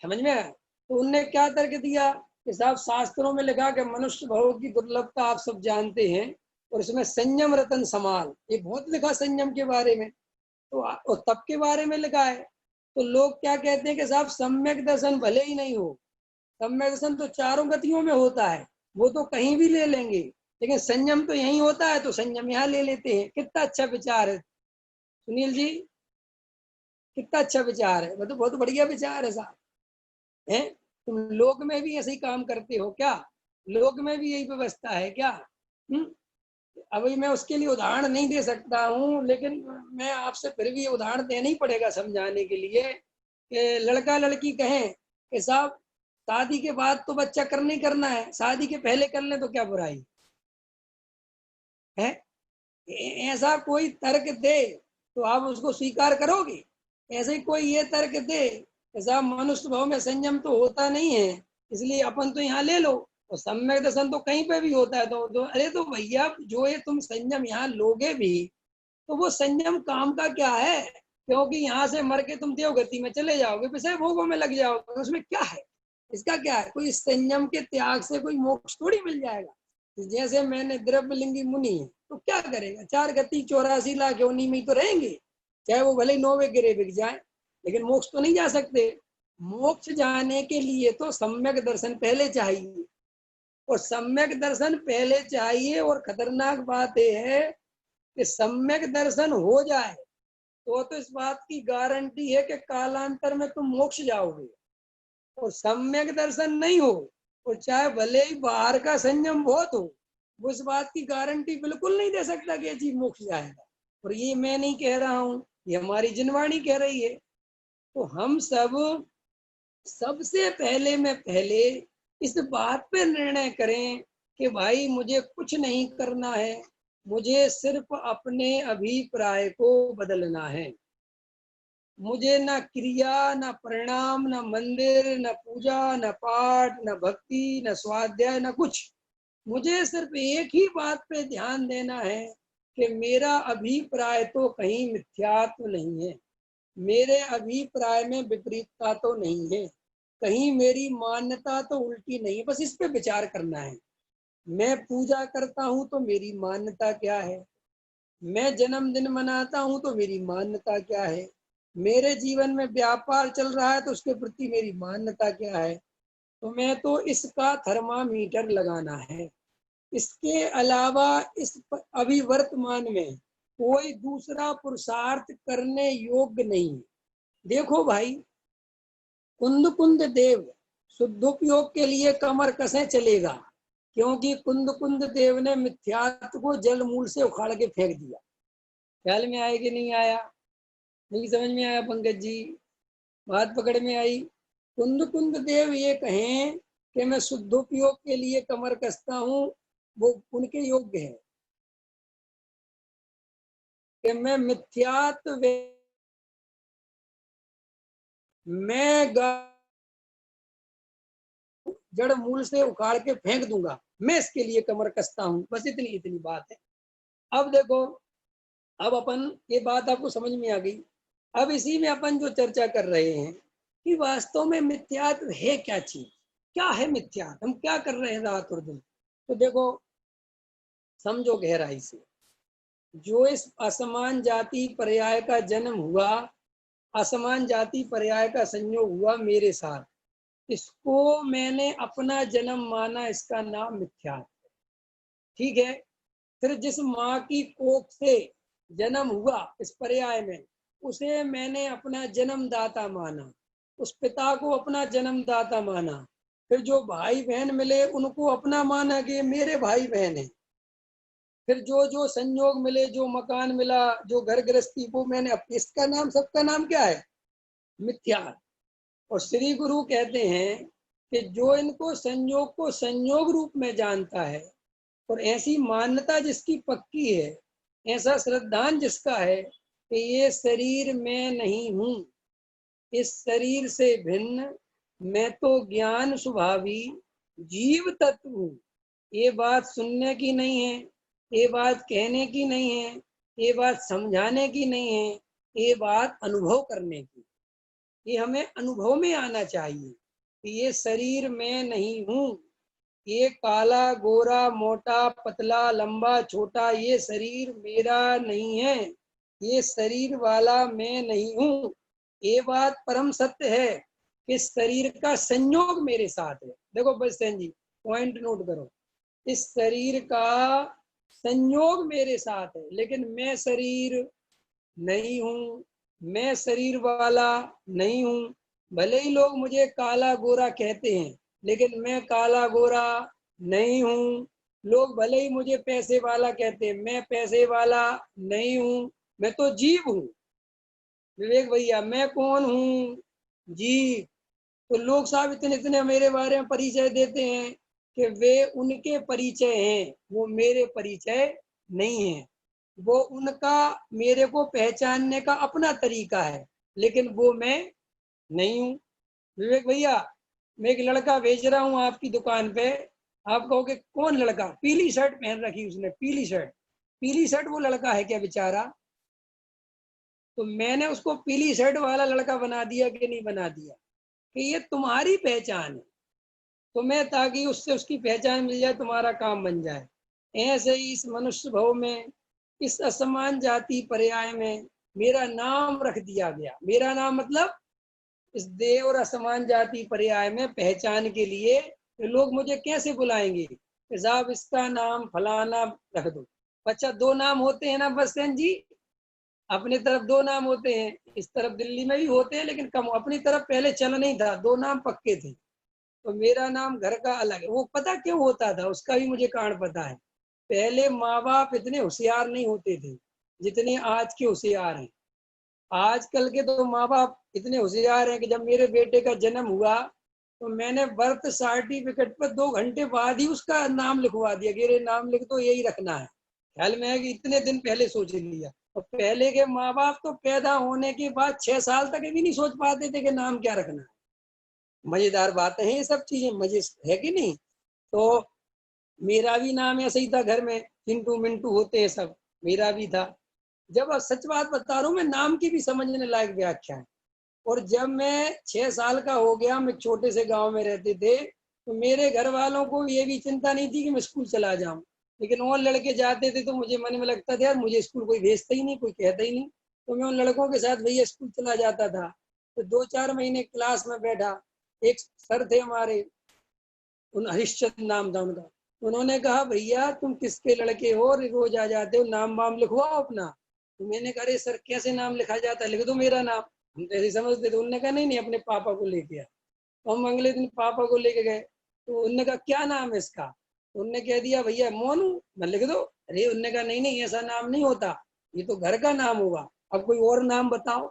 समझ में आया? तो उनने क्या तर्क दिया कि साहब शास्त्रों में लिखा कि मनुष्य भाव की दुर्लभता आप सब जानते हैं, और इसमें संयम रतन समाल, ये बहुत लिखा संयम के बारे में, तो और तप के बारे में लिखा है। तो लोग क्या कहते हैं कि साहब सम्यक दर्शन भले ही नहीं हो, सम्यक दर्शन तो चारों गतियों में होता है, वो तो कहीं भी ले लेंगे, लेकिन संयम तो यही होता है तो संयम यहाँ ले लेते हैं। कितना अच्छा विचार है सुनील जी, कितना अच्छा विचार है, मतलब बहुत बढ़िया विचार है साहब। है तुम लोक में भी ऐसे ही काम करते हो क्या? लोक में भी यही व्यवस्था है क्या? अभी मैं उसके लिए उदाहरण नहीं दे सकता हूँ, लेकिन मैं आपसे फिर भी उदाहरण देना ही पड़ेगा समझाने के लिए कि लड़का लड़की कहें कि साहब शादी के बाद तो बच्चा करना ही करना है, शादी के पहले कर ले तो क्या बुराई है? ऐसा कोई तर्क दे तो आप उसको स्वीकार करोगे? ऐसे ही कोई ये तर्क दे कि साहब मनुष्य भाव में संयम तो होता नहीं है इसलिए अपन तो यहाँ ले लो, और सम्यक दर्शन तो कहीं पे भी होता है, तो अरे तो भैया जो ये तुम संयम यहाँ लोगे भी तो वो संयम काम का क्या है? क्योंकि यहाँ से मर के तुम देवगति में चले जाओगे, विषय भोगों में लग जाओगे, उसमें क्या है? इसका क्या है, कोई संयम के त्याग से कोई मोक्ष थोड़ी मिल जाएगा। जैसे मैंने द्रव्यलिंगी मुनि है तो क्या करेगा, 4 गति 84 लाख योनि में तो रहेंगे, चाहे वो भले 9वें गिरे बिक जाए, लेकिन मोक्ष तो नहीं जा सकते। मोक्ष जाने के लिए तो सम्यक दर्शन पहले चाहिए, और सम्यक दर्शन पहले चाहिए। और खतरनाक बात यह है कि सम्यक दर्शन हो जाए तो इस बात की गारंटी है कि कालांतर में तुम मोक्ष जाओगे। और सम्यक दर्शन नहीं हो, और चाहे भले ही बाहर का संयम बहुत हो, वो इस बात की गारंटी बिल्कुल नहीं दे सकता कि जी मोक्ष जाएगा। और ये मैं नहीं कह रहा हूँ, ये हमारी जिनवाणी कह रही है। तो हम सब सबसे पहले इस बात पे निर्णय करें कि भाई मुझे कुछ नहीं करना है, मुझे सिर्फ अपने अभिप्राय को बदलना है। मुझे न क्रिया, न परिणाम, न मंदिर, न पूजा, न पाठ, न भक्ति, न स्वाध्याय, न कुछ। मुझे सिर्फ एक ही बात पे ध्यान देना है कि मेरा अभिप्राय तो कहीं मिथ्यात्व नहीं है, मेरे अभिप्राय में विपरीतता तो नहीं है, कहीं मेरी मान्यता तो उल्टी नहीं है। बस इस पे विचार करना है। मैं पूजा करता हूँ तो मेरी मान्यता क्या है, मैं जन्मदिन मनाता हूँ तो मेरी मान्यता क्या है, मेरे जीवन में व्यापार चल रहा है तो उसके प्रति मेरी मान्यता क्या है। तो मैं तो इसका थर्मामीटर लगाना है। इसके अलावा इस अभी वर्तमान में कोई दूसरा पुरुषार्थ करने योग्य नहीं। देखो भाई, कुंद कुंद देव शुद्धोपयोग के लिए कमर कसे चलेगा, क्योंकि कुंद कुंद देव ने मिथ्यात्व को जल मूल से उखाड़ के फेंक दिया। ख्याल में आया कि नहीं आया? नहीं समझ में आया पंकज जी? बात पकड़ में आई? कुंद कुंद देव ये कहें कि मैं शुद्धोपयोग के लिए कमर कसता हूँ, वो उनके योग्य है। कि मैं मिथ्यात्व, मैं जड़ मूल से उखाड़ के फेंक दूंगा, मैं इसके लिए कमर कसता हूँ। बस इतनी बात है। अब देखो, अब अपन ये बात आपको समझ में आ गई। अब इसी में अपन जो चर्चा कर रहे हैं कि वास्तव में मिथ्यात्व है क्या चीज, क्या है मिथ्यात्व, हम क्या कर रहे हैं रात और दिन। तो देखो, समझो गहराई से, जो इस असमान जाति पर्याय का जन्म हुआ, असमान जाति पर्याय का संयोग हुआ मेरे साथ, इसको मैंने अपना जन्म माना, इसका नाम मिथ्यात्व। ठीक है। फिर जिस माँ की कोख से जन्म हुआ इस पर्याय में, उसे मैंने अपना जन्मदाता माना, उस पिता को अपना जन्मदाता माना। फिर जो भाई बहन मिले उनको अपना माना कि मेरे भाई बहन हैं। फिर जो जो संयोग मिले, जो मकान मिला, जो घर गृहस्थी, वो मैंने, इसका नाम, सबका नाम क्या है? मिथ्या। और श्री गुरु कहते हैं कि जो इनको संयोग को संयोग रूप में जानता है, और ऐसी मान्यता जिसकी पक्की है, ऐसा श्रद्धान जिसका है कि ये शरीर मैं नहीं हूँ, इस शरीर से भिन्न मैं तो ज्ञान स्वभावी जीव तत्व हूँ। ये बात सुनने की नहीं है, ये बात कहने की नहीं है, ये बात समझाने की नहीं है, ये बात अनुभव करने की। ये हमें अनुभव में आना चाहिए कि ये शरीर मैं नहीं हूँ, ये काला गोरा मोटा पतला लंबा छोटा ये शरीर मेरा नहीं है, ये शरीर वाला मैं नहीं हूँ। ये बात परम सत्य है कि शरीर का संयोग मेरे साथ है। देखो बस जी, पॉइंट नोट करो, इस शरीर का संयोग मेरे साथ है, लेकिन मैं शरीर नहीं हूँ, मैं शरीर वाला नहीं हूँ। भले ही लोग मुझे काला गोरा कहते हैं, लेकिन मैं काला गोरा नहीं हूँ। लोग भले ही मुझे पैसे वाला कहते हैं, मैं पैसे वाला नहीं हूँ। मैं तो जीव हूँ। विवेक भैया, मैं कौन हूँ? जीव। तो लोग साहब इतने इतने मेरे बारे में परिचय देते हैं कि वे उनके परिचय हैं, वो मेरे परिचय नहीं है। वो उनका मेरे को पहचानने का अपना तरीका है, लेकिन वो मैं नहीं हूँ। विवेक भैया, मैं एक लड़का भेज रहा हूँ आपकी दुकान पे, आप कहोगे कौन लड़का? पीली शर्ट पहन रखी उसने, पीली शर्ट। पीली शर्ट वो लड़का है क्या बेचारा? तो मैंने उसको पीली शर्ट वाला लड़का बना दिया कि नहीं बना दिया? कि ये तुम्हारी पहचान है, तुम्हें ताकि उससे उसकी पहचान मिल जाए, तुम्हारा काम बन जाए। ऐसे ही इस मनुष्य भव में, इस असमान जाति पर्याय में मेरा नाम रख दिया गया। मेरा नाम मतलब इस देव और असमान जाति पर्याय में पहचान के लिए तो लोग मुझे कैसे बुलाएंगे कि साहब इसका नाम फलाना रख दो। अच्छा, दो नाम होते हैं ना बस जी, अपनी तरफ दो नाम होते हैं, इस तरफ दिल्ली में भी होते हैं लेकिन कम। अपनी तरफ पहले चल नहीं था, दो नाम पक्के थे। तो मेरा नाम घर का अलग है। वो पता क्यों होता था, उसका भी मुझे कारण पता है। पहले माँ बाप इतने होशियार नहीं होते थे जितने आज के होशियार हैं। आजकल के तो माँ बाप इतने होशियार हैं कि जब मेरे बेटे का जन्म हुआ तो मैंने बर्थ सर्टिफिकेट पर 2 घंटे बाद ही उसका नाम लिखवा दिया कि नाम लिख दो, यही रखना है। ख्याल में है कि इतने दिन पहले सोच लिया। और पहले के माँ बाप तो पैदा होने के बाद 6 साल तक भी नहीं सोच पाते थे कि नाम क्या रखना है। मजेदार बातें हैं ये सब चीजें, मजे है कि नहीं। तो मेरा भी नाम ऐसे ही था, घर में चिंटू मिंटू होते हैं सब, मेरा भी था। जब सच बात बता रहा हूँ, मैं नाम की भी समझने लायक व्याख्या है। और जब मैं 6 साल का हो गया, मैं छोटे से गांव में रहते थे, तो मेरे घर वालों को ये भी चिंता नहीं थी कि मैं स्कूल चला जाऊं। लेकिन वो लड़के जाते थे तो मुझे मन में लगता था यार मुझे स्कूल कोई भेजता ही नहीं, कोई कहता ही नहीं। तो मैं उन लड़कों के साथ भैया स्कूल चला जाता था। तो 2-4 महीने क्लास में बैठा। एक सर थे हमारे, उन हरिश्चंद्र नाम था उनका। उन्होंने कहा भैया तुम किसके लड़के हो और रोज आ जाते हो, नाम वाम लिखवाओ अपना। तो मैंने कहा अरे सर कैसे नाम लिखा जाता है, लिख दो मेरा नाम। हम तो ऐसे समझते थे। उन्होंने कहा नहीं नहीं, अपने पापा को लेके आ। तो हम अगले दिन पापा को लेके गए। तो उनने कहा क्या नाम है इसका। तो उनने कह दिया भैया मोनू। मैं लिख दो। अरे उनने कहा नहीं नहीं, ऐसा नाम नहीं होता, ये तो घर का नाम होगा, अब कोई और नाम बताओ।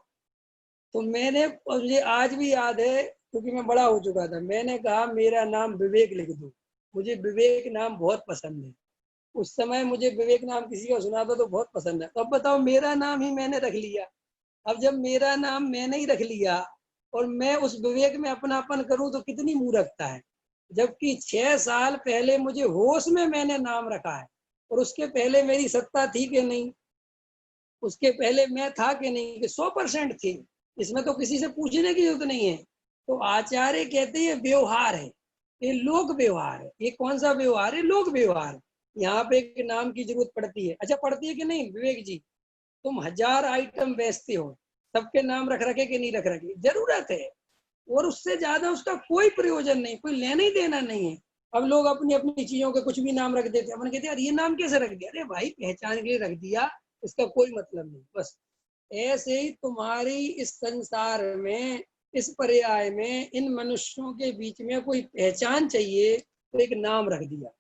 तो मैंने, मुझे आज भी याद है क्योंकि मैं बड़ा हो चुका था, मैंने कहा मेरा नाम विवेक लिख दो, मुझे विवेक नाम बहुत पसंद है। उस समय मुझे विवेक नाम किसी का सुना था तो बहुत पसंद है। तो अब बताओ, मेरा नाम ही मैंने रख लिया। अब जब मेरा नाम मैंने ही रख लिया और मैं उस विवेक में अपनापन करूं तो कितनी मूर्खता है। जबकि 6 साल पहले मुझे होश में मैंने नाम रखा है। और उसके पहले मेरी सत्ता थी कि नहीं, उसके पहले मैं था कि नहीं, कि 100% थी। इसमें तो किसी से पूछने की जरूरत नहीं है। तो आचार्य कहते हैं व्यवहार है, ये लोक व्यवहार है। ये कौन सा व्यवहार है, लोक व्यवहार। यहाँ पे एक नाम की जरूरत पड़ती है। अच्छा, पड़ती है कि नहीं विवेक जी। तुम 1000 आइटम बेचते हो, सबके नाम रख रखे कि नहीं रख रखे, जरूरत है। और उससे ज्यादा उसका कोई प्रयोजन नहीं, कोई लेना ही देना नहीं है। अब लोग अपनी अपनी चीजों के कुछ भी नाम रख देते हैं। अपन कहते हैं यार ये नाम कैसे रख दिया, अरे भाई पहचान के लिए रख दिया, इसका कोई मतलब नहीं बस। ऐसे ही तुम्हारी इस संसार में, इस पर्याय में, इन मनुष्यों के बीच में कोई पहचान चाहिए तो एक नाम रख दिया।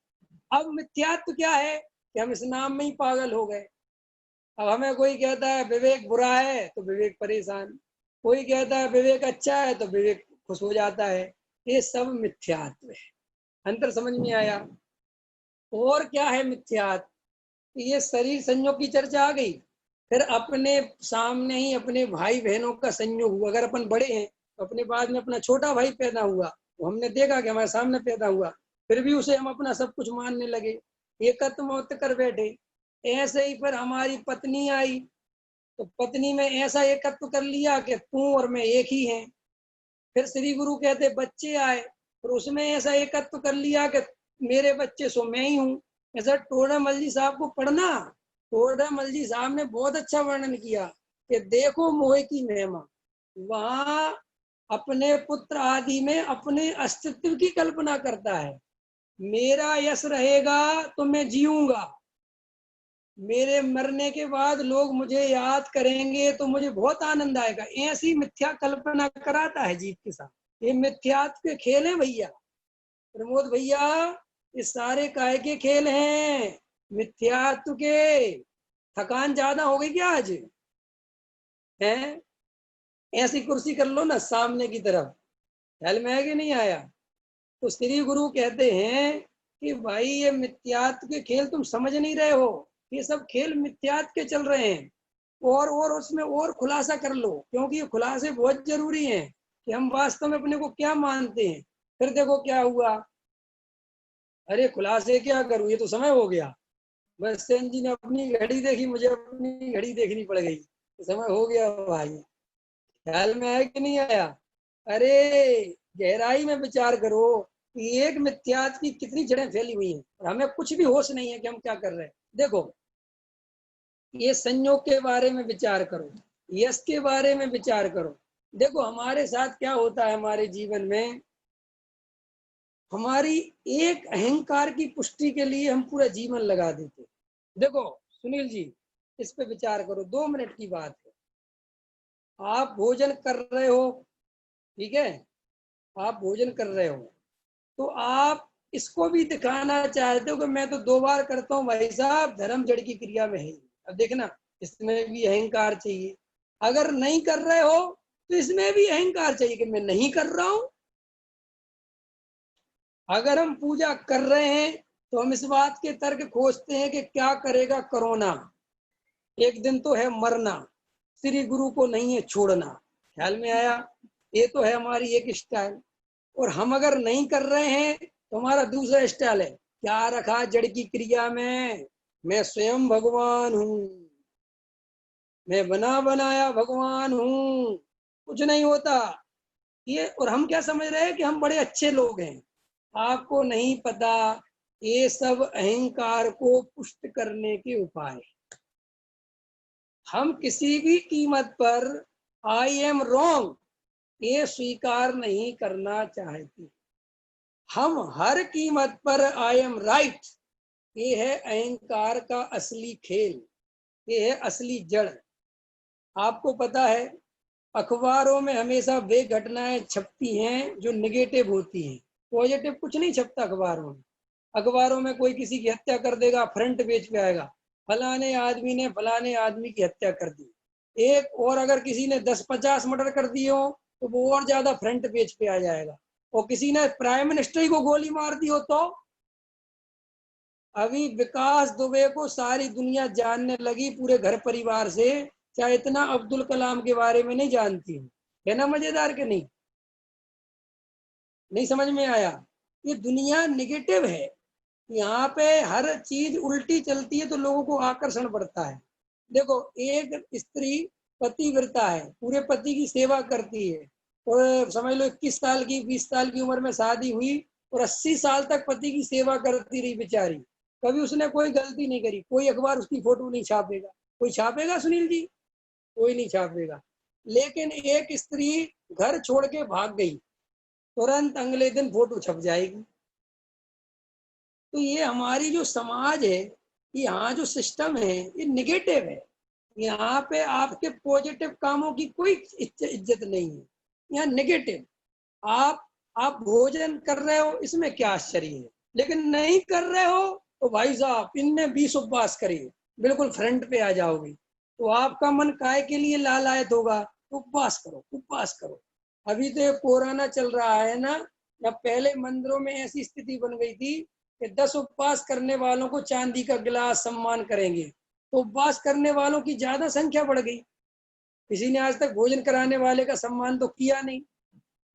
अब मिथ्यात्व क्या है कि हम इस नाम में ही पागल हो गए। अब हमें कोई कहता है विवेक बुरा है तो विवेक परेशान, कोई कहता है विवेक अच्छा है तो विवेक खुश हो जाता है। ये सब मिथ्यात्व है। अंतर समझ में आया। और क्या है मिथ्यात्व, ये शरीर संयोग की चर्चा आ गई। फिर अपने सामने ही अपने भाई बहनों का संयोग हुआ। अगर अपन बड़े हैं तो अपने बाद में अपना छोटा भाई पैदा हुआ, तो हमने देखा कि हमारे सामने पैदा हुआ, फिर भी उसे हम अपना सब कुछ मानने लगे, एकत्व मत कर बैठे। ऐसे ही फिर हमारी पत्नी आई, तो पत्नी में ऐसा एकत्व कर लिया कि तू और मैं एक ही हैं। फिर श्री गुरु कहते बच्चे आए, फिर उसमें ऐसा एकत्व कर लिया कि मेरे बच्चे सो मैं ही हूँ। ऐसा टोडामल जी साहब को पढ़ना, टोडामल जी साहब ने बहुत अच्छा वर्णन किया कि देखो मोह की महिमा। वहां अपने पुत्र आदि में अपने अस्तित्व की कल्पना करता है। मेरा यश रहेगा तो मैं जीऊंगा, मेरे मरने के बाद लोग मुझे याद करेंगे तो मुझे बहुत आनंद आएगा। ऐसी मिथ्या कल्पना कराता है जीव के साथ। ये मिथ्यात्व के खेल हैं भैया, प्रमोद भैया, ये सारे काय के खेल हैं, मिथ्यात्व के। थकान ज्यादा हो गई क्या आज है। ऐसी कुर्सी कर लो ना सामने की तरफ, ख्याल में है कि नहीं आया। तो श्री गुरु कहते हैं कि भाई ये मिथ्यात्व के खेल तुम समझ नहीं रहे हो, ये सब खेल मिथ्यात्व के चल रहे हैं। और उसमें और खुलासा कर लो, क्योंकि ये खुलासे बहुत जरूरी हैं कि हम वास्तव में अपने को क्या मानते हैं। फिर देखो क्या हुआ। अरे खुलासे क्या करूं, ये तो समय हो गया। बस सेन जी ने अपनी घड़ी देखी, मुझे अपनी घड़ी देखनी पड़ गई, तो समय हो गया भाई। ख्याल में आया कि नहीं आया। अरे गहराई में विचार करो एक मिथ्यात्व की कितनी जड़ें फैली हुई हैं और हमें कुछ भी होश नहीं है कि हम क्या कर रहे हैं। देखो, ये संयोग के बारे में विचार करो, यश के बारे में विचार करो। देखो हमारे साथ क्या होता है, हमारे जीवन में हमारी एक अहंकार की पुष्टि के लिए हम पूरा जीवन लगा देते। देखो सुनील जी, इस पे विचार करो, 2 मिनट की बात है। आप भोजन कर रहे हो, ठीक है, आप भोजन कर रहे हो, तो आप इसको भी दिखाना चाहते हो कि मैं तो 2 बार करता हूँ भाई साहब, धर्म जड़ की क्रिया में है। अब देखना, इसमें भी अहंकार चाहिए। अगर नहीं कर रहे हो तो इसमें भी अहंकार चाहिए कि मैं नहीं कर रहा हूं। अगर हम पूजा कर रहे हैं तो हम इस बात के तर्क खोजते हैं कि क्या करेगा कोरोना, एक दिन तो है मरना, श्री गुरु को नहीं है छोड़ना। ख्याल में आया? ये तो है हमारी एक स्टाइल। और हम अगर नहीं कर रहे हैं तो हमारा दूसरा स्टाइल है, क्या रखा जड़ की क्रिया में, मैं स्वयं भगवान हूं, मैं बना बनाया भगवान हूं, कुछ नहीं होता ये। और हम क्या समझ रहे हैं कि हम बड़े अच्छे लोग हैं। आपको नहीं पता, ये सब अहंकार को पुष्ट करने के उपाय। हम किसी भी कीमत पर आई एम रॉन्ग ये स्वीकार नहीं करना चाहते। हम हर कीमत पर आई एम राइट, ये है अहंकार का असली खेल, ये है असली जड़। आपको पता है, अखबारों में हमेशा वे घटनाएं छपती हैं जो निगेटिव होती हैं, पॉजिटिव कुछ नहीं छपता अखबारों में। अखबारों में कोई किसी की हत्या कर देगा, फ्रंट पेज पे आएगा, फलाने आदमी ने फलाने आदमी की हत्या कर दी। एक और अगर किसी ने 10-50 मर्डर कर दिए हो तो वो और ज्यादा फ्रंट पेज पे आ जाएगा। और किसी ने प्राइम मिनिस्टर को गोली मार दी हो तो अभी विकास दुबे को सारी दुनिया जानने लगी, पूरे घर परिवार से, चाहे इतना अब्दुल कलाम के बारे में नहीं जानती हूँ। है ना मजेदार के नहीं? नहीं समझ में आया? ये दुनिया निगेटिव है, यहाँ पे हर चीज उल्टी चलती है तो लोगों को आकर्षण बढ़ता है। देखो, एक स्त्री पतिव्रता है, पूरे पति की सेवा करती है, और समझ लो 21 साल की 20 साल की उम्र में शादी हुई और 80 साल तक पति की सेवा करती रही बेचारी। कभी उसने कोई गलती नहीं करी, कोई अखबार उसकी फोटो नहीं छापेगा। कोई छापेगा सुनील जी? कोई नहीं छापेगा। लेकिन एक स्त्री घर छोड़ के भाग गई, तुरंत अगले दिन फोटो छप जाएगी। तो ये हमारी जो समाज है, यहाँ जो सिस्टम है, ये निगेटिव है। यहाँ पे आपके पॉजिटिव कामों की कोई इज्जत नहीं है, यहाँ निगेटिव। आप भोजन कर रहे हो, इसमें क्या आश्चर्य है, लेकिन नहीं कर रहे हो तो भाई साहब इनने 20 उपवास करिए, बिल्कुल फ्रंट पे आ जाओगे। तो आपका मन काय के लिए लालायत होगा? तो उपवास करो, उपवास करो। अभी तो ये कोरोना चल रहा है ना, या पहले मंदिरों में ऐसी स्थिति बन गई थी कि 10 उपवास करने वालों को चांदी का गिलास सम्मान करेंगे, तो उपवास करने वालों की ज्यादा संख्या बढ़ गई। किसी ने आज तक भोजन कराने वाले का सम्मान तो किया नहीं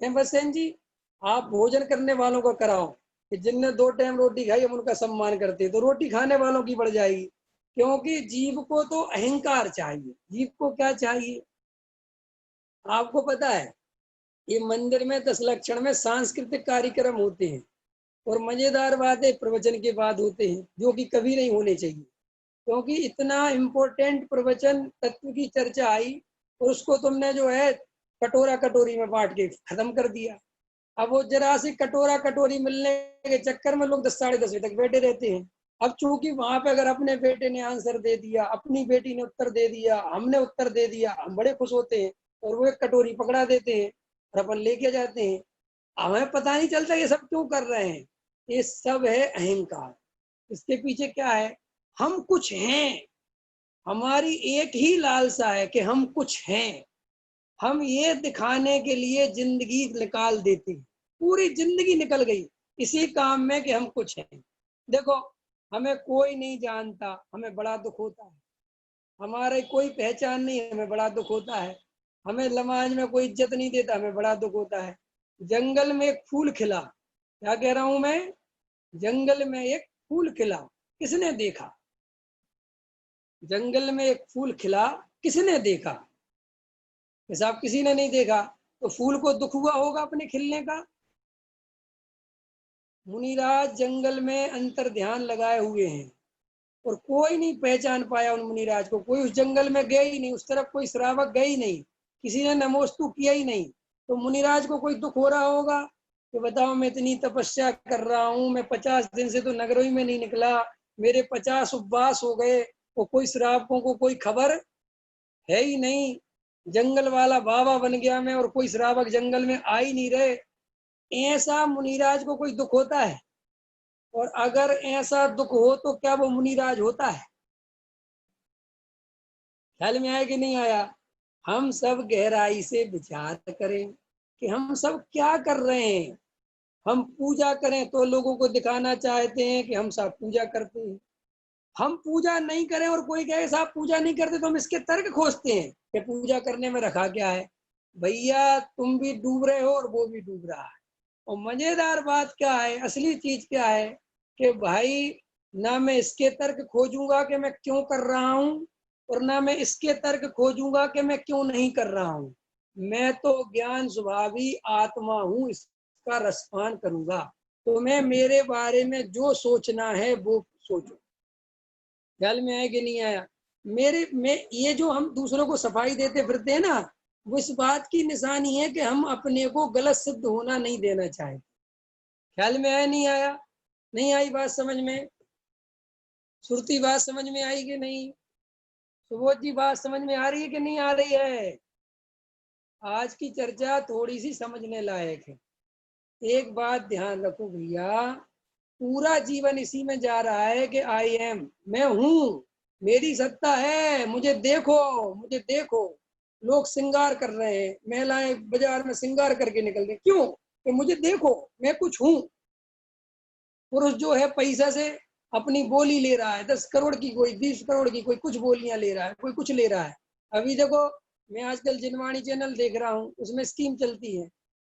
है। बसेन जी, आप भोजन करने वालों को कराओ कि जिनने 2 टाइम रोटी खाई हम उनका सम्मान करते हैं, तो रोटी खाने वालों की बढ़ जाएगी। क्योंकि जीव को तो अहंकार चाहिए। जीव को क्या चाहिए? आपको पता है, ये मंदिर में 10 लक्षण में सांस्कृतिक कार्यक्रम होते हैं, और मजेदार बातें प्रवचन के बाद होते हैं, जो कि कभी नहीं होने चाहिए। क्योंकि इतना इम्पोर्टेंट प्रवचन, तत्व की चर्चा आई, और उसको तुमने जो है कटोरा कटोरी में बांट के खत्म कर दिया। अब वो जरा सी कटोरा कटोरी मिलने के चक्कर में लोग 10-10:30 बजे तक बैठे रहते हैं। अब चूंकि वहां पे अगर अपने बेटे ने आंसर दे दिया, अपनी बेटी ने उत्तर दे दिया, हमने उत्तर दे दिया, हम बड़े खुश होते हैं और वो एक कटोरी पकड़ा देते हैं और अपन लेके जाते हैं। हमें पता नहीं चलता ये सब क्यों कर रहे हैं। ये सब है अहंकार। इसके पीछे क्या है? हम कुछ हैं। हमारी एक ही लालसा है कि हम कुछ हैं। हम ये दिखाने के लिए जिंदगी निकाल देते हैं, पूरी जिंदगी निकल गई इसी काम में कि हम कुछ हैं। देखो, हमें कोई नहीं जानता, हमें बड़ा दुख होता है। हमारे कोई पहचान नहीं, हमें बड़ा दुख होता है। हमें समाज में कोई इज्जत नहीं देता, हमें बड़ा दुख होता है। जंगल में एक फूल खिला, क्या कह रहा हूं मैं? जंगल में एक फूल खिला, किसने देखा? जंगल में एक फूल खिला, किसने देखा? साहब किसी ने नहीं देखा। तो फूल को दुख हुआ होगा अपने खिलने का? मुनिराज जंगल में अंतर ध्यान लगाए हुए हैं और कोई नहीं पहचान पाया उन मुनिराज को। कोई उस जंगल में गया ही नहीं, उस तरफ कोई श्रावक गए ही नहीं, किसी ने नमोस्तु किया ही नहीं। तो मुनिराज को कोई दुख हो रहा होगा कि बताओ, मैं इतनी तपस्या कर रहा हूँ, मैं 50 दिन से तो नगरों में नहीं निकला, मेरे 50 उपवास हो गए, और कोई श्रावकों को कोई खबर है ही नहीं। जंगल वाला बाबा बन गया मैं और कोई श्रावक जंगल में आ ही नहीं रहे। ऐसा मुनिराज को कोई दुख होता है? और अगर ऐसा दुख हो तो क्या वो मुनिराज होता है? ख्याल में आया कि नहीं आया? हम सब गहराई से विचार करें कि हम सब क्या कर रहे हैं। हम पूजा करें तो लोगों को दिखाना चाहते हैं कि हम सब पूजा करते हैं। हम पूजा नहीं करें और कोई कहे साहब पूजा नहीं करते, तो हम इसके तर्क खोजते हैं कि पूजा करने में रखा क्या है। भैया तुम भी डूब रहे हो और वो भी डूब रहा है। और मजेदार बात क्या है, असली चीज क्या है कि भाई, ना मैं इसके तर्क खोजूंगा कि मैं क्यों कर रहा हूँ, और ना मैं इसके तर्क खोजूंगा कि मैं क्यों नहीं कर रहा हूँ। मैं तो ज्ञान स्वभावी आत्मा हूँ, इसका रसपान करूंगा। तो मैं मेरे बारे में जो सोचना है वो सोचू। ख्याल में आया कि नहीं आया? मेरे में ये जो हम दूसरों को सफाई देते फिरते हैं ना, वो इस बात की निशानी है कि हम अपने को गलत सिद्ध होना नहीं देना चाहें। ख्याल में आया नहीं आया? नहीं आई बात समझ में? सुरती बात समझ में आई कि नहीं? सुबोध जी बात समझ में आ रही है कि नहीं आ रही है? आज की चर्चा थोड़ी सी समझने लायक है। एक बात ध्यान रखो भैया, पूरा जीवन इसी में जा रहा है कि आई एम, मैं हूं, मेरी सत्ता है, मुझे देखो, मुझे देखो। लोग श्रृंगार कर रहे हैं, महिलाएं बाजार में श्रृंगार करके निकल रही, क्यों? कि मुझे देखो, मैं कुछ हूं। पुरुष जो है पैसा से अपनी बोली ले रहा है, 10 करोड़ की, कोई 20 करोड़ की, कोई कुछ बोलियां ले रहा है, कोई कुछ ले रहा है। अभी देखो, मैं आजकल जिनवाणी चैनल देख रहा हूँ, उसमें स्कीम चलती है,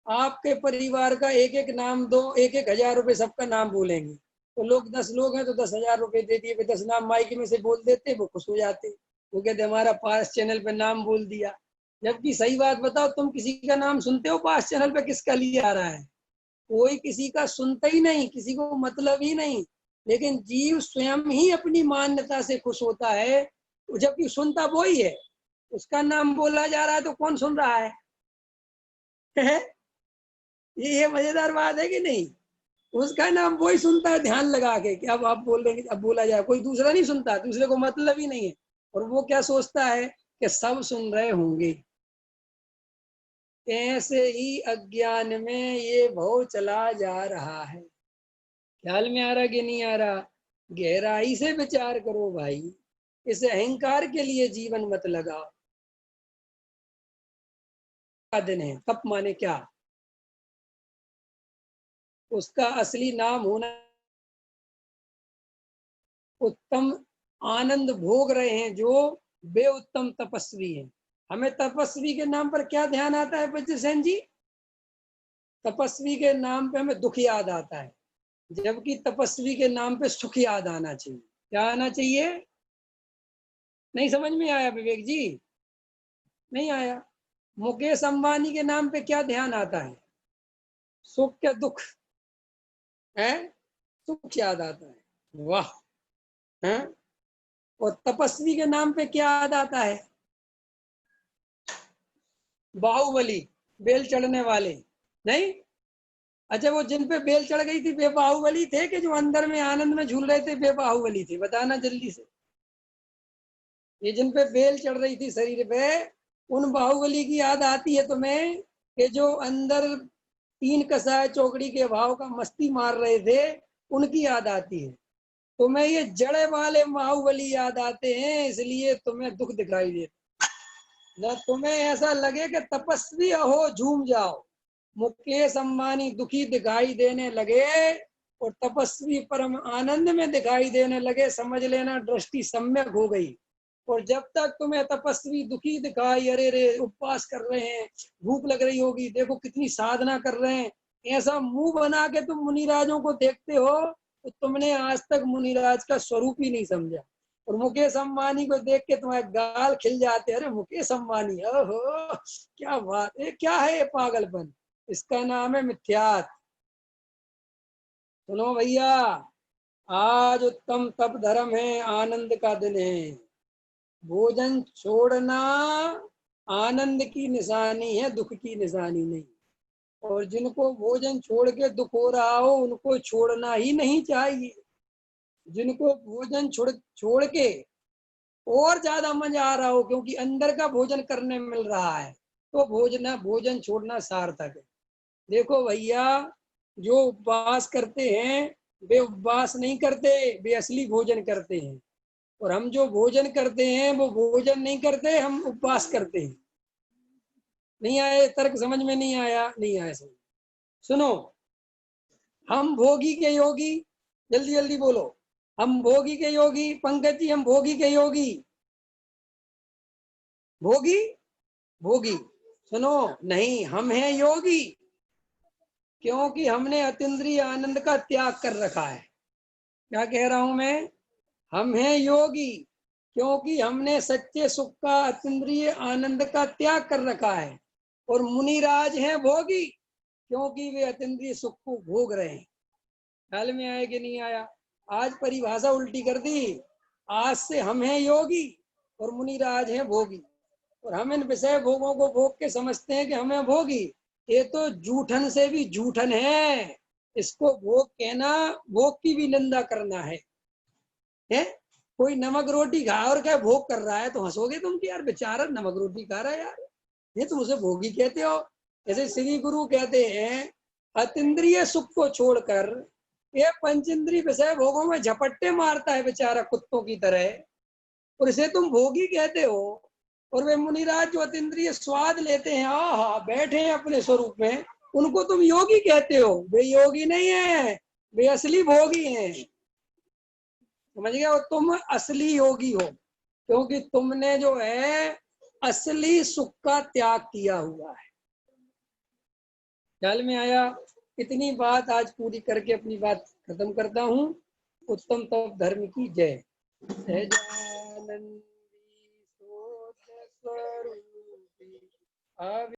आपके परिवार का एक एक नाम दो, 1,000 रुपए सबका नाम बोलेंगे। तो लोग 10 लोग हैं तो 10,000 रुपए दे दिए, 10 नाम माइक में से बोल देते, वो खुश हो जाते। वो कहते हमारा पास चैनल पे नाम बोल दिया। जबकि सही बात बताओ, तुम किसी का नाम सुनते हो पास चैनल पे? किसका लिए आ रहा है? कोई किसी का सुनता ही नहीं, किसी को मतलब ही नहीं। लेकिन जीव स्वयं ही अपनी मान्यता से खुश होता है, जबकि सुनता वो ही है। उसका नाम बोला जा रहा है तो कौन सुन रहा है? ये मजेदार बात है कि नहीं? उसका नाम वही सुनता है ध्यान लगा के कि अब आप बोल रहे हैं, अब बोला जाए। कोई दूसरा नहीं सुनता, दूसरे को मतलब ही नहीं है। और वो क्या सोचता है कि सब सुन रहे होंगे। ऐसे ही अज्ञान में ये भव चला जा रहा है। ख्याल में आ रहा कि नहीं आ रहा? गहराई से विचार करो भाई, इस अहंकार के लिए जीवन मत लगाओ। क्या दिन है? तप माने क्या? उसका असली नाम होना उत्तम आनंद भोग रहे हैं जो बे उत्तम तपस्वी हैं। हमें तपस्वी के नाम पर क्या ध्यान आता है बच्चे सेन जी? तपस्वी के नाम पे हमें दुख याद आता है, जबकि तपस्वी के नाम पे सुख याद आना चाहिए। क्या आना चाहिए? नहीं समझ में आया विवेक जी? नहीं आया? मुकेश अंबानी के नाम पे क्या ध्यान आता है? सुख क्या दुख है? सुख याद आता है। वाह! है? और तपस्वी के नाम पे क्या याद आता है? बाहुबली, बेल चढ़ने वाले। नहीं? अच्छा, वो जिन पे बेल चढ़ गई थी वे बाहुबली थे कि जो अंदर में आनंद में झूल रहे थे वे बाहुबली थे? बताना जल्दी से। ये जिन पे बेल चढ़ रही थी शरीर पे, उन बाहुबली की याद आती है तुम्हें कि जो अंदर तीन कसाय चौकड़ी के भाव का मस्ती मार रहे थे, उनकी याद आती है। तुम्हें ये जड़े वाले बाहुबली याद आते हैं, इसलिए तुम्हें दुख दिखाई देता। न तुम्हें ऐसा लगे कि तपस्वी हो झूम जाओ। मुकेश अंबानी दुखी दिखाई देने लगे और तपस्वी परम आनंद में दिखाई देने लगे, समझ लेना दृष्टि सम्यक हो गई। और जब तक तुम्हें तपस्वी दुखी दिखाई, अरे रे उपवास कर रहे हैं, भूख लग रही होगी, देखो कितनी साधना कर रहे हैं, ऐसा मुंह बना के तुम मुनिराजों को देखते हो, तो तुमने आज तक मुनिराज का स्वरूप ही नहीं समझा। और मुकेश अंबानी को देख के तुम्हारे गाल खिल जाते, अरे मुकेश अंबानी, ओहो क्या बात है, क्या है ये पागलपन? इसका नाम है मिथ्यात्व। सुनो भैया, आज उत्तम तप धर्म है, आनंद का दिन है। भोजन छोड़ना आनंद की निशानी है, दुख की निशानी नहीं। और जिनको भोजन छोड़ के दुख हो रहा हो उनको छोड़ना ही नहीं चाहिए। जिनको भोजन छोड़ छोड़ के और ज्यादा मजा आ रहा हो क्योंकि अंदर का भोजन करने मिल रहा है, तो भोजन छोड़ना सार्थक है। देखो भैया, जो उपवास करते हैं वे उपवास नहीं करते, वे असली भोजन करते हैं। और हम जो भोजन करते हैं वो भोजन नहीं करते, हम उपवास करते हैं। नहीं आए तर्क समझ में? नहीं आया? नहीं आया समझ? सुनो, हम भोगी के योगी, जल्दी जल्दी बोलो। हम भोगी के योगी, पंकज जी हम भोगी के योगी। भोगी भोगी सुनो, नहीं, हम हैं योगी, क्योंकि हमने अतीन्द्रिय आनंद का त्याग कर रखा है। क्या कह रहा हूं मैं? हम हैं योगी क्योंकि हमने सच्चे सुख का, अतीन्द्रिय आनंद का त्याग कर रखा है। और मुनिराज हैं भोगी क्योंकि वे अतीन्द्रिय सुख को भोग रहे हैं। ख्याल में आया कि नहीं आया? आज परिभाषा उल्टी कर दी। आज से हम हैं योगी और मुनिराज हैं भोगी। और हम इन विषय भोगों को भोग के समझते हैं कि हमें भोगी। ये तो जूठन से भी जूठन है। इसको भोग कहना, भोग की भी निंदा करना है? कोई नमक रोटी खा और क्या भोग कर रहा है तो हंसोगे तुम कि यार बेचारा नमक रोटी खा रहा है यार, ये तुम उसे भोगी कहते हो। जैसे श्री गुरु कहते हैं, अतीन्द्रिय सुख को छोड़कर ये पंचेंद्रिय विषय भोगों में झपट्टे मारता है बेचारा कुत्तों की तरह, और इसे तुम भोगी कहते हो। और वे मुनिराज जो अतीन्द्रिय स्वाद लेते हैं, आहा, बैठे हैं अपने स्वरूप में, उनको तुम योगी कहते हो। वे योगी नहीं है, वे असली भोगी हैं। समझ गए? और तुम असली योगी हो क्योंकि तुमने जो है असली सुख का त्याग किया हुआ है। ख्याल में आया? इतनी बात आज पूरी करके अपनी बात खत्म करता हूँ। उत्तम तप धर्म की जय। सहजानंदी सोच स्वरूपी